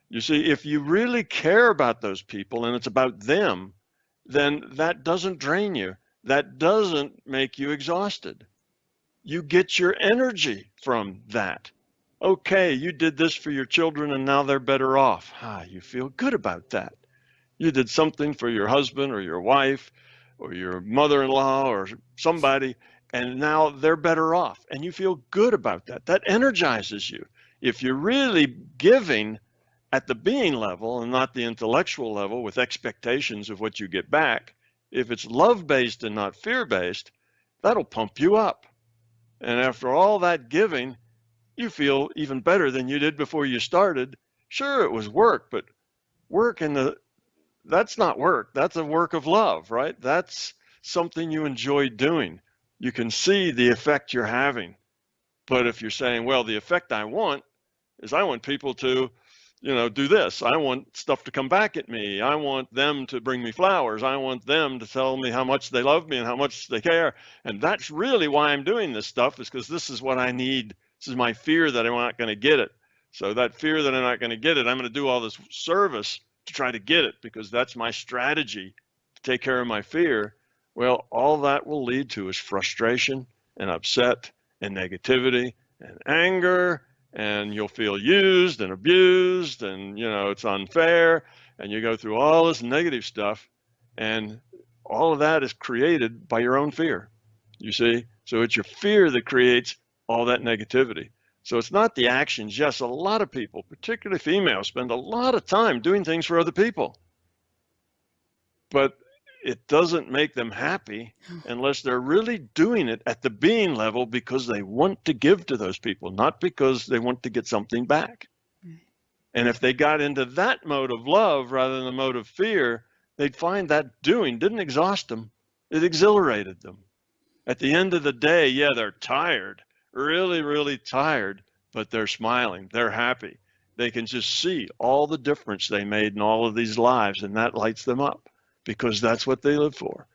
You see, if you really care about those people and it's about them, then that doesn't drain you. That doesn't make you exhausted. You get your energy from that. Okay, you did this for your children and now they're better off. You feel good about that. You did something for your husband or your wife or your mother-in-law or somebody, and now they're better off, and you feel good about that. That energizes you. If you're really giving at the being level and not the intellectual level with expectations of what you get back, if it's love-based and not fear-based, that'll pump you up. And after all that giving, you feel even better than you did before you started. Sure, it was work, but work that's not work. That's a work of love, right? That's something you enjoy doing. You can see the effect you're having. But if you're saying, well, the effect I want is I want people to, do this. I want stuff to come back at me. I want them to bring me flowers. I want them to tell me how much they love me and how much they care. And that's really why I'm doing this stuff, is because this is what I need. This is my fear that I'm not going to get it. So that fear that I'm not going to get it, I'm going to do all this service to try to get it, because that's my strategy to take care of my fear. Well, all that will lead to is frustration and upset and negativity and anger, and you'll feel used and abused, and it's unfair, and you go through all this negative stuff, and all of that is created by your own fear, you see? So it's your fear that creates all that negativity. So it's not the actions. Yes, a lot of people, particularly females, spend a lot of time doing things for other people, but it doesn't make them happy unless they're really doing it at the being level because they want to give to those people, not because they want to get something back. And if they got into that mode of love rather than the mode of fear, they'd find that doing didn't exhaust them. It exhilarated them. At the end of the day, yeah, they're tired, really, really tired, but they're smiling, they're happy. They can just see all the difference they made in all of these lives, and that lights them up because that's what they live for.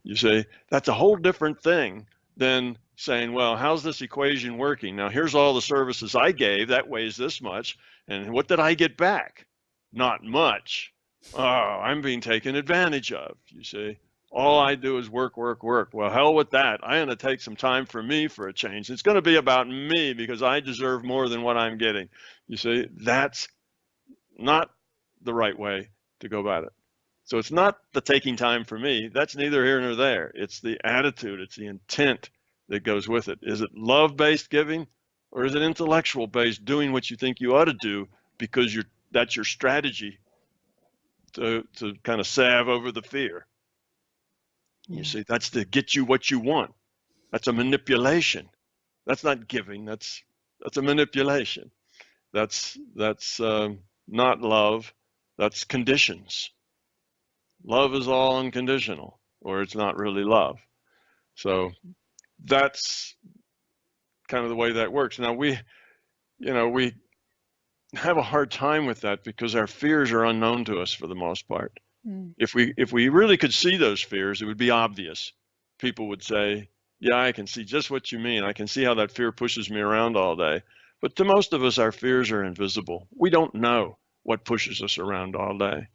You see, that's a whole different thing than saying, well, how's this equation working? Now, here's all the services I gave, that weighs this much, and what did I get back? Not much. Oh, I'm being taken advantage of, you see. All I do is work, work, work. Well, hell with that. I'm going to take some time for me for a change. It's going to be about me because I deserve more than what I'm getting. You see, that's not the right way to go about it. So it's not the taking time for me. That's neither here nor there. It's the attitude. It's the intent that goes with it. Is it love-based giving, or is it intellectual-based, doing what you think you ought to do because that's your strategy to kind of salve over the fear? You see, that's to get you what you want. That's a manipulation. That's not giving. That's a manipulation. That's not love. That's conditions. Love is all unconditional, or it's not really love. So that's kind of the way that works. Now we have a hard time with that because our fears are unknown to us for the most part. If we really could see those fears, it would be obvious. People would say, yeah, I can see just what you mean. I can see how that fear pushes me around all day. But to most of us, our fears are invisible. We don't know what pushes us around all day.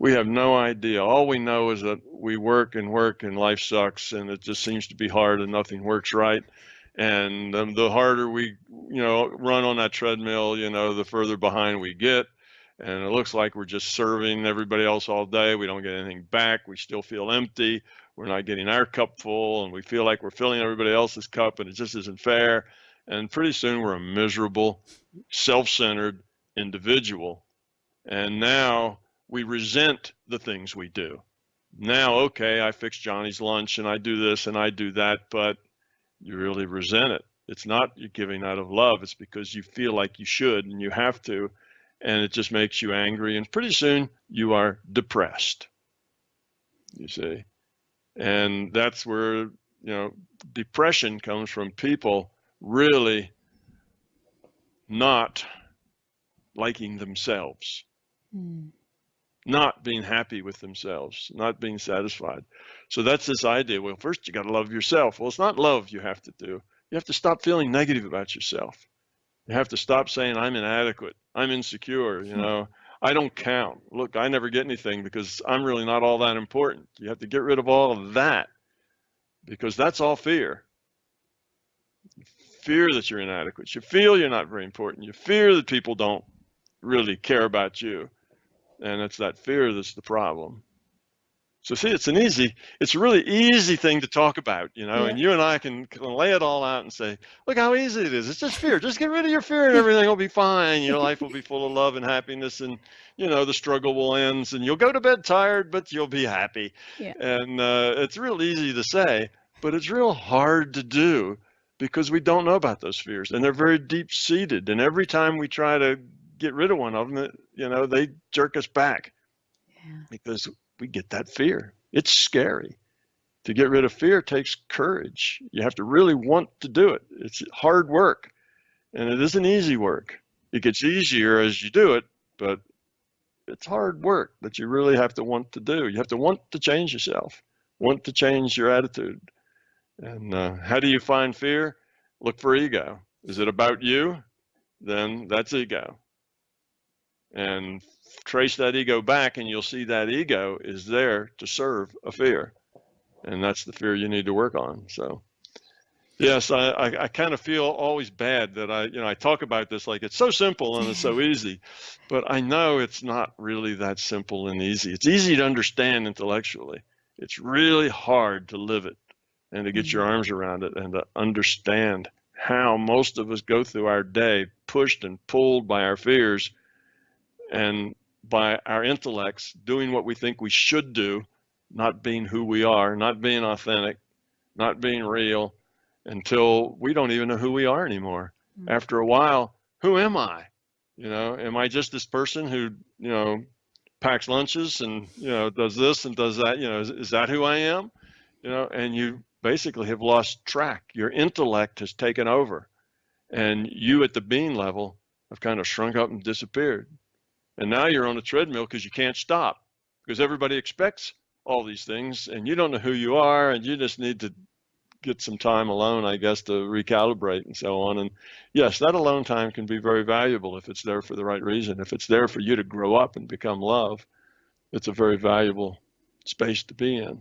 We have no idea. All we know is that we work and life sucks, and it just seems to be hard and nothing works right. And the harder we, run on that treadmill, the further behind we get. And it looks like we're just serving everybody else all day. We don't get anything back. We still feel empty. We're not getting our cup full, and we feel like we're filling everybody else's cup, and it just isn't fair. And pretty soon we're a miserable, self-centered individual. And now we resent the things we do. Now, okay, I fix Johnny's lunch and I do this and I do that, but you really resent it. It's not you're giving out of love. It's because you feel like you should and you have to. And it just makes you angry, and pretty soon you are depressed, you see. And that's where, depression comes from, people really not liking themselves, not being happy with themselves, not being satisfied. So that's this idea, well, first you got to love yourself. Well, it's not love you have to do. You have to stop feeling negative about yourself. You have to stop saying, I'm inadequate, I'm insecure, I don't count. Look, I never get anything because I'm really not all that important. You have to get rid of all of that because that's all fear. fear that you're inadequate. You feel you're not very important. You fear that people don't really care about you. And it's that fear that's the problem. So see, it's a really easy thing to talk about, Yeah. and you and I can lay it all out and say, look how easy it is. It's just fear. Just get rid of your fear and everything will be fine. Your life will be full of love and happiness, and, the struggle will end, and you'll go to bed tired, but you'll be happy. Yeah. And it's real easy to say, but it's real hard to do because we don't know about those fears, and they're very deep-seated. And every time we try to get rid of one of them, they jerk us back. Yeah. Because we get that fear. It's scary. To get rid of fear takes courage. You have to really want to do it. It's hard work, and it isn't easy work. It gets easier as you do it, but it's hard work that you really have to want to do. You have to want to change yourself, want to change your attitude. And how do you find fear? Look for ego. Is it about you? Then that's ego. And trace that ego back, and you'll see that ego is there to serve a fear. And that's the fear you need to work on. So, yes, I kind of feel always bad that I talk about this like it's so simple and it's so easy. But I know it's not really that simple and easy. It's easy to understand intellectually. It's really hard to live it and to get your arms around it and to understand how most of us go through our day pushed and pulled by our fears and by our intellects doing what we think we should do, not being who we are, not being authentic, not being real, until we don't even know who we are anymore. After a while, who am I? Am I just this person who, packs lunches and, does this and does that? Is that who I am? And you basically have lost track. Your intellect has taken over, and you at the being level have kind of shrunk up and disappeared. And now you're on a treadmill because you can't stop, because everybody expects all these things, and you don't know who you are, and you just need to get some time alone, I guess, to recalibrate and so on. And yes, that alone time can be very valuable if it's there for the right reason. If it's there for you to grow up and become love, it's a very valuable space to be in.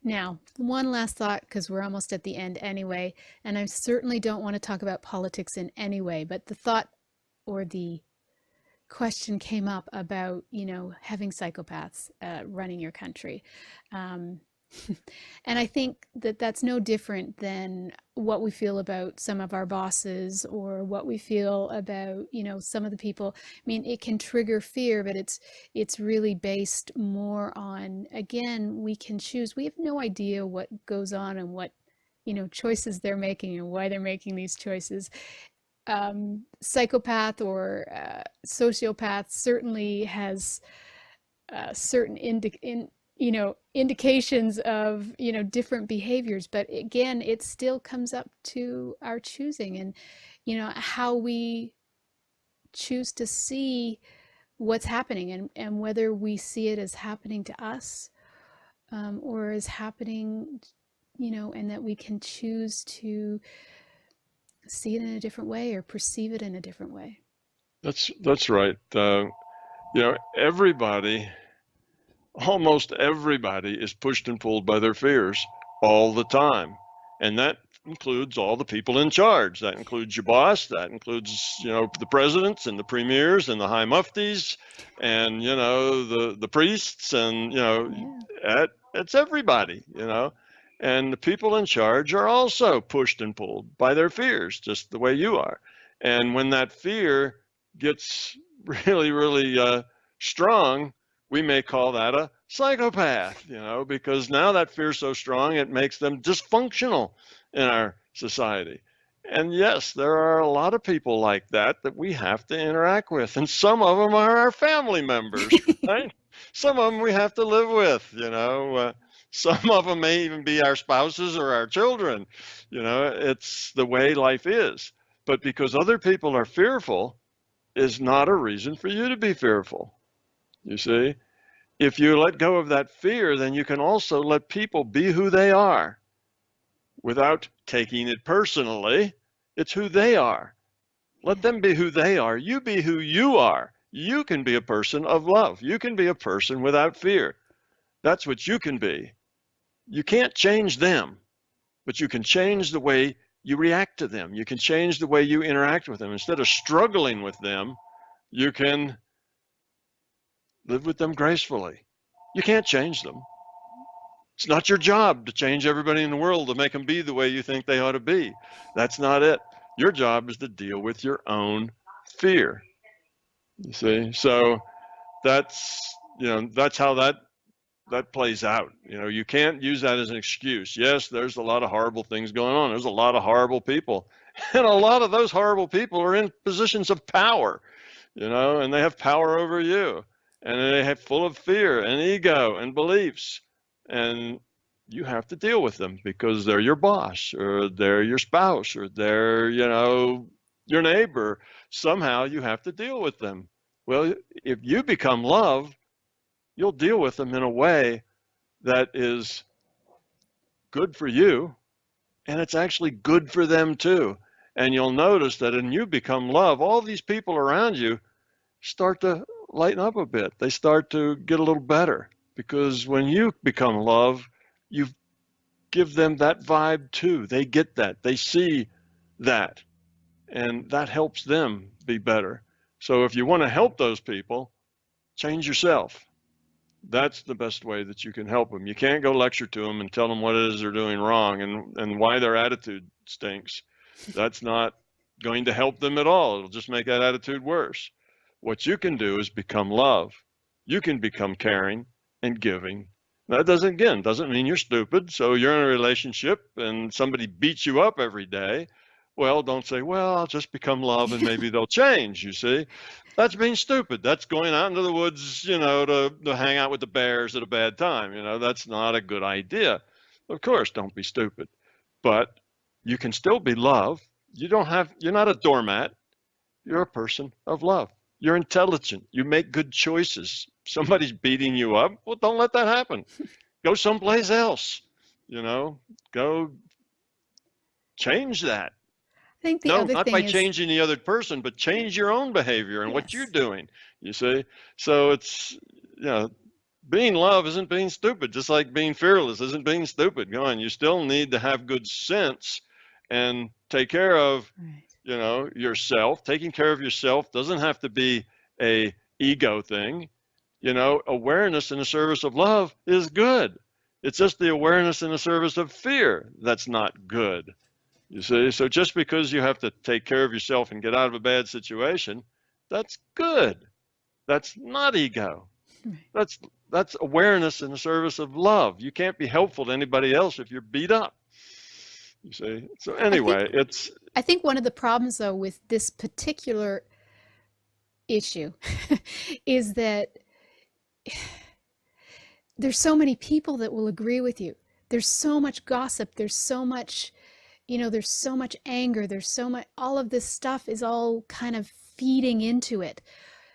Now, one last thought, because we're almost at the end anyway, and I certainly don't want to talk about politics in any way, but the thought or the question came up about, having psychopaths running your country. And I think that that's no different than what we feel about some of our bosses or what we feel about, some of the people. I mean, it can trigger fear, but it's really based more on, again, we can choose. We have no idea what goes on and what, choices they're making and why they're making these choices. Psychopath or sociopath certainly has certain indications of different behaviors, but again, it still comes up to our choosing and how we choose to see what's happening and whether we see it as happening to us or as happening, and that we can choose to see it in a different way or perceive it in a different way. That's right. Everybody, almost everybody, is pushed and pulled by their fears all the time, and that includes all the people in charge. That includes your boss. That includes the presidents and the premiers and the high muftis, and the priests, and it's everybody. And the people in charge are also pushed and pulled by their fears, just the way you are. And when that fear gets really, really strong, we may call that a psychopath, because now that fear is so strong, it makes them dysfunctional in our society. And yes, there are a lot of people like that we have to interact with. And some of them are our family members, right? Some of them we have to live with, some of them may even be our spouses or our children. It's the way life is. But because other people are fearful is not a reason for you to be fearful. You see, if you let go of that fear, then you can also let people be who they are without taking it personally. It's who they are. Let them be who they are. You be who you are. You can be a person of love. You can be a person without fear. That's what you can be. You can't change them, but you can change the way you react to them. You can change the way you interact with them. Instead of struggling with them, you can live with them gracefully. You can't change them. It's not your job to change everybody in the world to make them be the way you think they ought to be. That's not it. Your job is to deal with your own fear. You see? So that's how that plays out. You can't use that as an excuse. Yes, there's a lot of horrible things going on. There's a lot of horrible people. And a lot of those horrible people are in positions of power, and they have power over you. And they have full of fear and ego and beliefs. And you have to deal with them because they're your boss, or they're your spouse, or they're, your neighbor. Somehow you have to deal with them. Well, if you become love, you'll deal with them in a way that is good for you, and it's actually good for them too. And you'll notice that when you become love, all these people around you start to lighten up a bit. They start to get a little better, because when you become love, you give them that vibe too. They get that. They see that, and that helps them be better. So if you want to help those people, change yourself. That's the best way that you can help them. You can't go lecture to them and tell them what it is they're doing wrong and why their attitude stinks. That's not going to help them at all. It'll just make that attitude worse. What you can do is become love. You can become caring and giving. That doesn't mean you're stupid. So you're in a relationship and somebody beats you up every day. Well, don't say, well, I'll just become love and maybe they'll change, you see. That's being stupid. That's going out into the woods, to hang out with the bears at a bad time. That's not a good idea. Of course, don't be stupid. But you can still be love. You're not a doormat. You're a person of love. You're intelligent. You make good choices. Somebody's beating you up. Well, don't let that happen. Go someplace else. Go change that. I think the No, other not thing by is changing the other person, but change your own behavior and what yes. you're doing. You see? So it's, being love isn't being stupid, just like being fearless isn't being stupid. Go on. You still need to have good sense and take care of, right. Yourself. Taking care of yourself doesn't have to be a ego thing. Awareness in the service of love is good. It's just the awareness in the service of fear that's not good. You see, so just because you have to take care of yourself and get out of a bad situation, that's good. That's not ego. Right. That's awareness in the service of love. You can't be helpful to anybody else if you're beat up. You see, so anyway, I think one of the problems though with this particular issue is that there's so many people that will agree with you. There's so much gossip. There's so much, there's so much anger. There's so much, all of this stuff is all kind of feeding into it.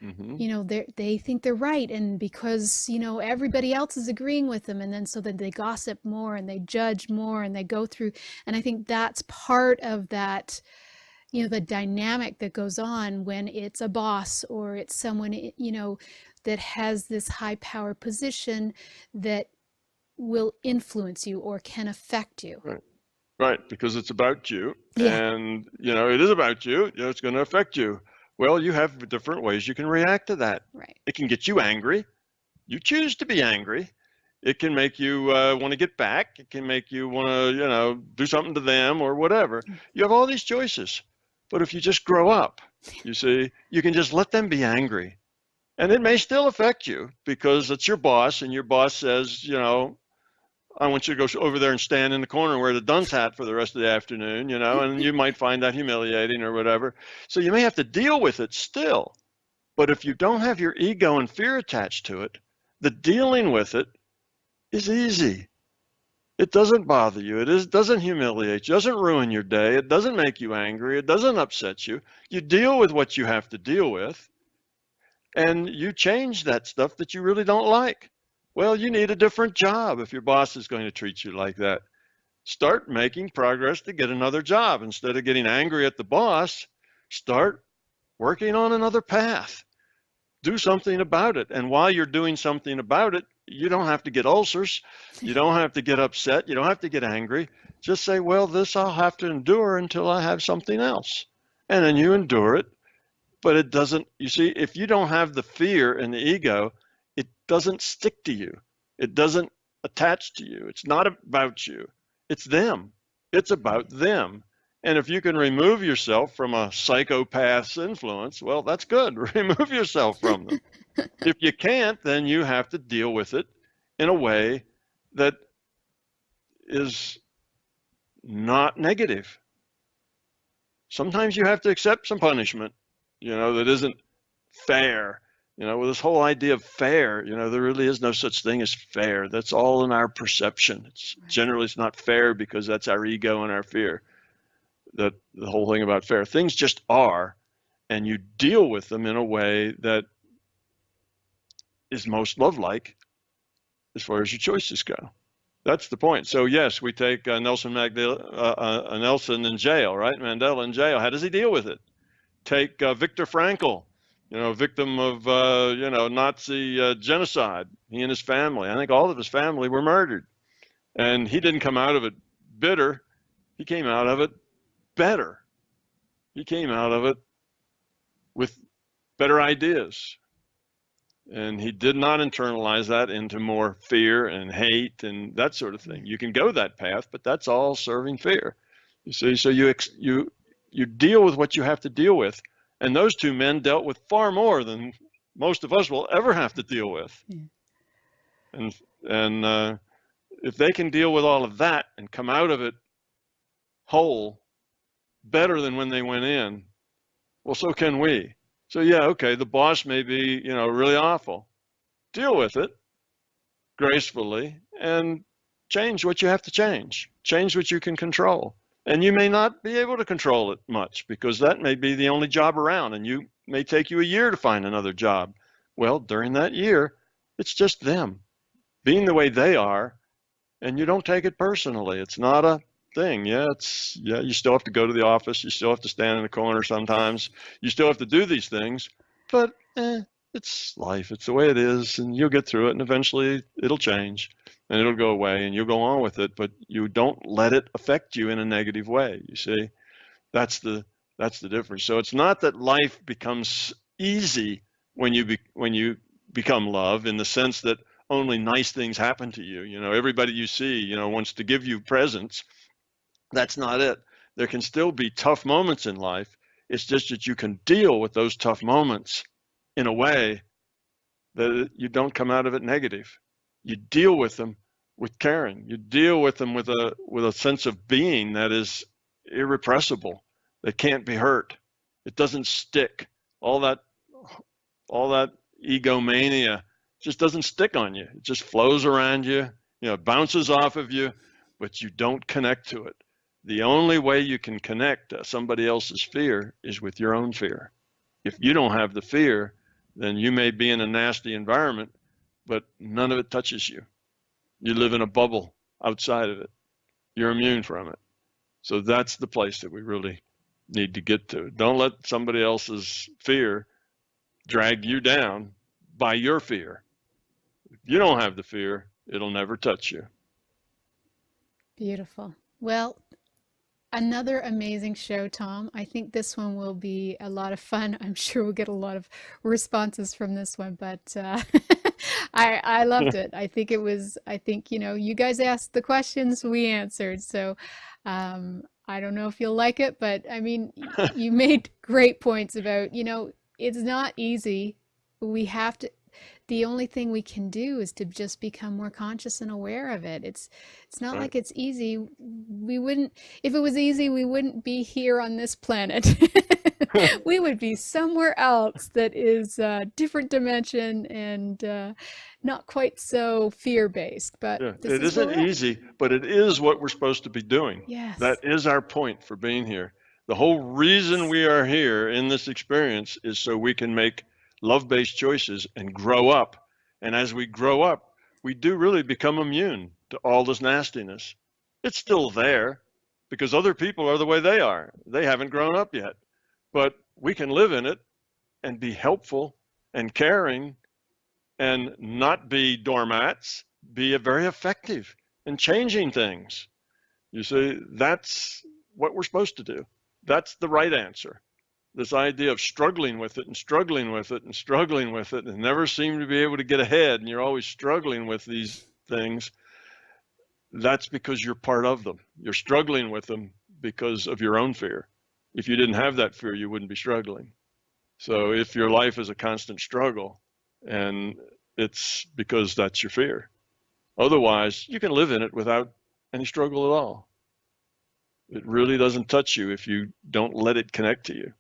Mm-hmm. They think they're right. And because, everybody else is agreeing with them. And then so then they gossip more and they judge more and they go through. And I think that's part of that, the dynamic that goes on when it's a boss or it's someone, that has this high power position that will influence you or can affect you. Right, because it's about you, Yeah. and it is about you. It's going to affect you. Well, you have different ways you can react to that. Right. It can get you angry. You choose to be angry. It can make you want to get back. It can make you want to, do something to them or whatever. You have all these choices. But if you just grow up, you see, you can just let them be angry. And it may still affect you because it's your boss, and your boss says, I want you to go over there and stand in the corner and wear the dunce hat for the rest of the afternoon, and you might find that humiliating or whatever. So you may have to deal with it still. But if you don't have your ego and fear attached to it, the dealing with it is easy. It doesn't bother you. It doesn't humiliate you. It doesn't ruin your day. It doesn't make you angry. It doesn't upset you. You deal with what you have to deal with, and you change that stuff that you really don't like. Well, you need a different job if your boss is going to treat you like that. Start making progress to get another job. Instead of getting angry at the boss, start working on another path. Do something about it. And while you're doing something about it, you don't have to get ulcers. You don't have to get upset. You don't have to get angry. Just say, well, this I'll have to endure until I have something else. And then you endure it. But it doesn't, you see, if you don't have the fear and the ego, it doesn't stick to you. It doesn't attach to you. It's not about you. It's them. It's about them. And if you can remove yourself from a psychopath's influence, well, that's good. Remove yourself from them. If you can't, then you have to deal with it in a way that is not negative. Sometimes you have to accept some punishment, that isn't fair. With this whole idea of fair, there really is no such thing as fair. That's all in our perception. Generally, it's not fair because that's our ego and our fear. That the whole thing about fair, things just are, and you deal with them in a way that is most love-like as far as your choices go. That's the point. So yes, we take Nelson in jail, right? Mandela in jail. How does he deal with it? Take Viktor Frankl, victim of Nazi genocide. He and his family. I think all of his family were murdered, and he didn't come out of it bitter. He came out of it better. He came out of it with better ideas. And he did not internalize that into more fear and hate and that sort of thing. You can go that path, but that's all serving fear. You see, so you deal with what you have to deal with. And those two men dealt with far more than most of us will ever have to deal with. Yeah. And if they can deal with all of that and come out of it whole, better than when they went in, well, so can we. So yeah, okay, the boss may be, really awful. Deal with it gracefully and change what you have to change. Change what you can control. And you may not be able to control it much because that may be the only job around and you may take you a year to find another job. Well, during that year, it's just them being the way they are, and you don't take it personally. It's not a thing. Yeah, you still have to go to the office. You still have to stand in the corner sometimes. You still have to do these things, but it's life. It's the way it is, and you'll get through it, and eventually it'll change, and it'll go away, and you'll go on with it, but you don't let it affect you in a negative way, you see? That's the difference. So it's not that life becomes easy when you become love, in the sense that only nice things happen to you. Everybody you see, wants to give you presents. That's not it. There can still be tough moments in life. It's just that you can deal with those tough moments in a way that you don't come out of it negative. You deal with them with caring. You deal with them with a sense of being that is irrepressible, that can't be hurt. It doesn't stick. All that egomania just doesn't stick on you. It just flows around you, bounces off of you, but you don't connect to it. The only way you can connect to somebody else's fear is with your own fear. If you don't have the fear, then you may be in a nasty environment, but none of it touches you. You live in a bubble outside of it. You're immune from it. So that's the place that we really need to get to. Don't let somebody else's fear drag you down by your fear. If you don't have the fear, it'll never touch you. Beautiful. Well, another amazing show, Tom. I think this one will be a lot of fun. I'm sure we'll get a lot of responses from this one, but I loved it. I think you guys asked the questions, we answered. So I don't know if you'll like it, but I mean, you made great points about, it's not easy. The only thing we can do is to just become more conscious and aware of it. It's not like it's easy. If it was easy, we wouldn't be here on this planet. We would be somewhere else that is a different dimension and not quite so fear-based. But it isn't easy, but it is what we're supposed to be doing. Yes. That is our point for being here. The whole reason we are here in this experience is so we can make love-based choices and grow up. And as we grow up, we do really become immune to all this nastiness. It's still there because other people are the way they are. They haven't grown up yet, but we can live in it and be helpful and caring and not be doormats, be very effective in changing things. You see, that's what we're supposed to do. That's the right answer. This idea of struggling with it and struggling with it and struggling with it and never seem to be able to get ahead, and you're always struggling with these things, that's because you're part of them. You're struggling with them because of your own fear. If you didn't have that fear, you wouldn't be struggling. So if your life is a constant struggle, and it's because that's your fear. Otherwise, you can live in it without any struggle at all. It really doesn't touch you if you don't let it connect to you.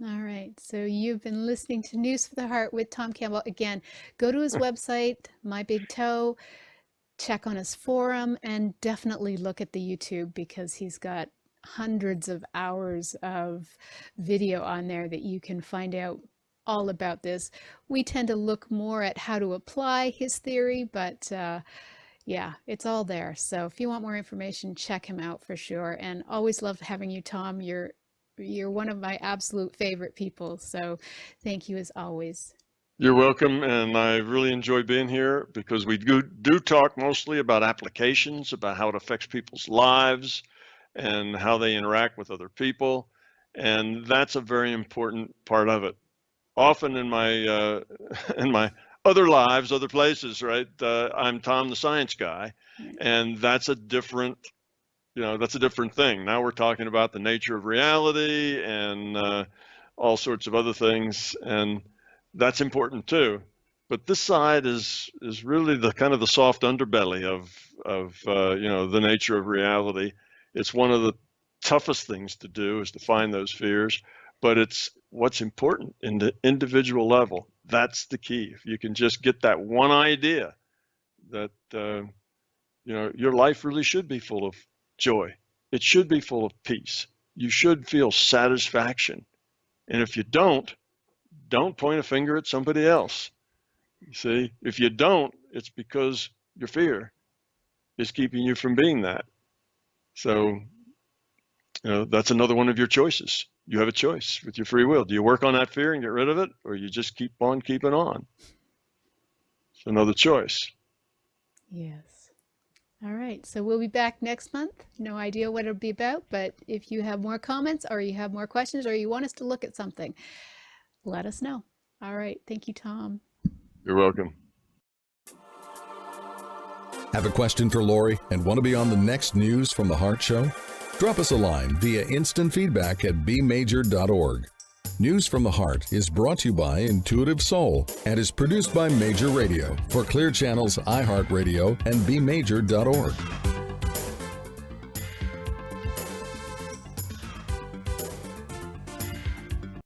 All right. So you've been listening to News for the Heart with Tom Campbell. Again, go to his website, My Big Toe, check on his forum, and definitely look at the YouTube, because he's got hundreds of hours of video on there that you can find out all about this. We tend to look more at how to apply his theory, but yeah, it's all there. So if you want more information, check him out for sure. And always love having you, Tom. You're one of my absolute favorite people. So thank you as always. You're welcome, and I really enjoy being here, because we do talk mostly about applications, about how it affects people's lives and how they interact with other people, and that's a very important part of it. Often in my other lives, other places, right? I'm Tom the science guy, and that's a different, that's a different thing. Now we're talking about the nature of reality and all sorts of other things, and that's important too. But this side is really the kind of the soft underbelly of the nature of reality. It's one of the toughest things to do, is to find those fears, but it's what's important in the individual level. That's the key. If you can just get that one idea that your life really should be full of joy. It should be full of peace. You should feel satisfaction. And if you don't point a finger at somebody else. You see, if you don't, it's because your fear is keeping you from being that. So, that's another one of your choices. You have a choice with your free will. Do you work on that fear and get rid of it, or you just keep on keeping on? It's another choice. Yes. All right. So we'll be back next month. No idea what it'll be about, but if you have more comments, or you have more questions, or you want us to look at something, let us know. All right. Thank you, Tom. You're welcome. Have a question for Laurie and want to be on the next News from the Heart show? Drop us a line via instant feedback at bmajor.org. News from the Heart is brought to you by Intuitive Soul and is produced by Major Radio for Clear Channel's iHeartRadio and bmajor.org.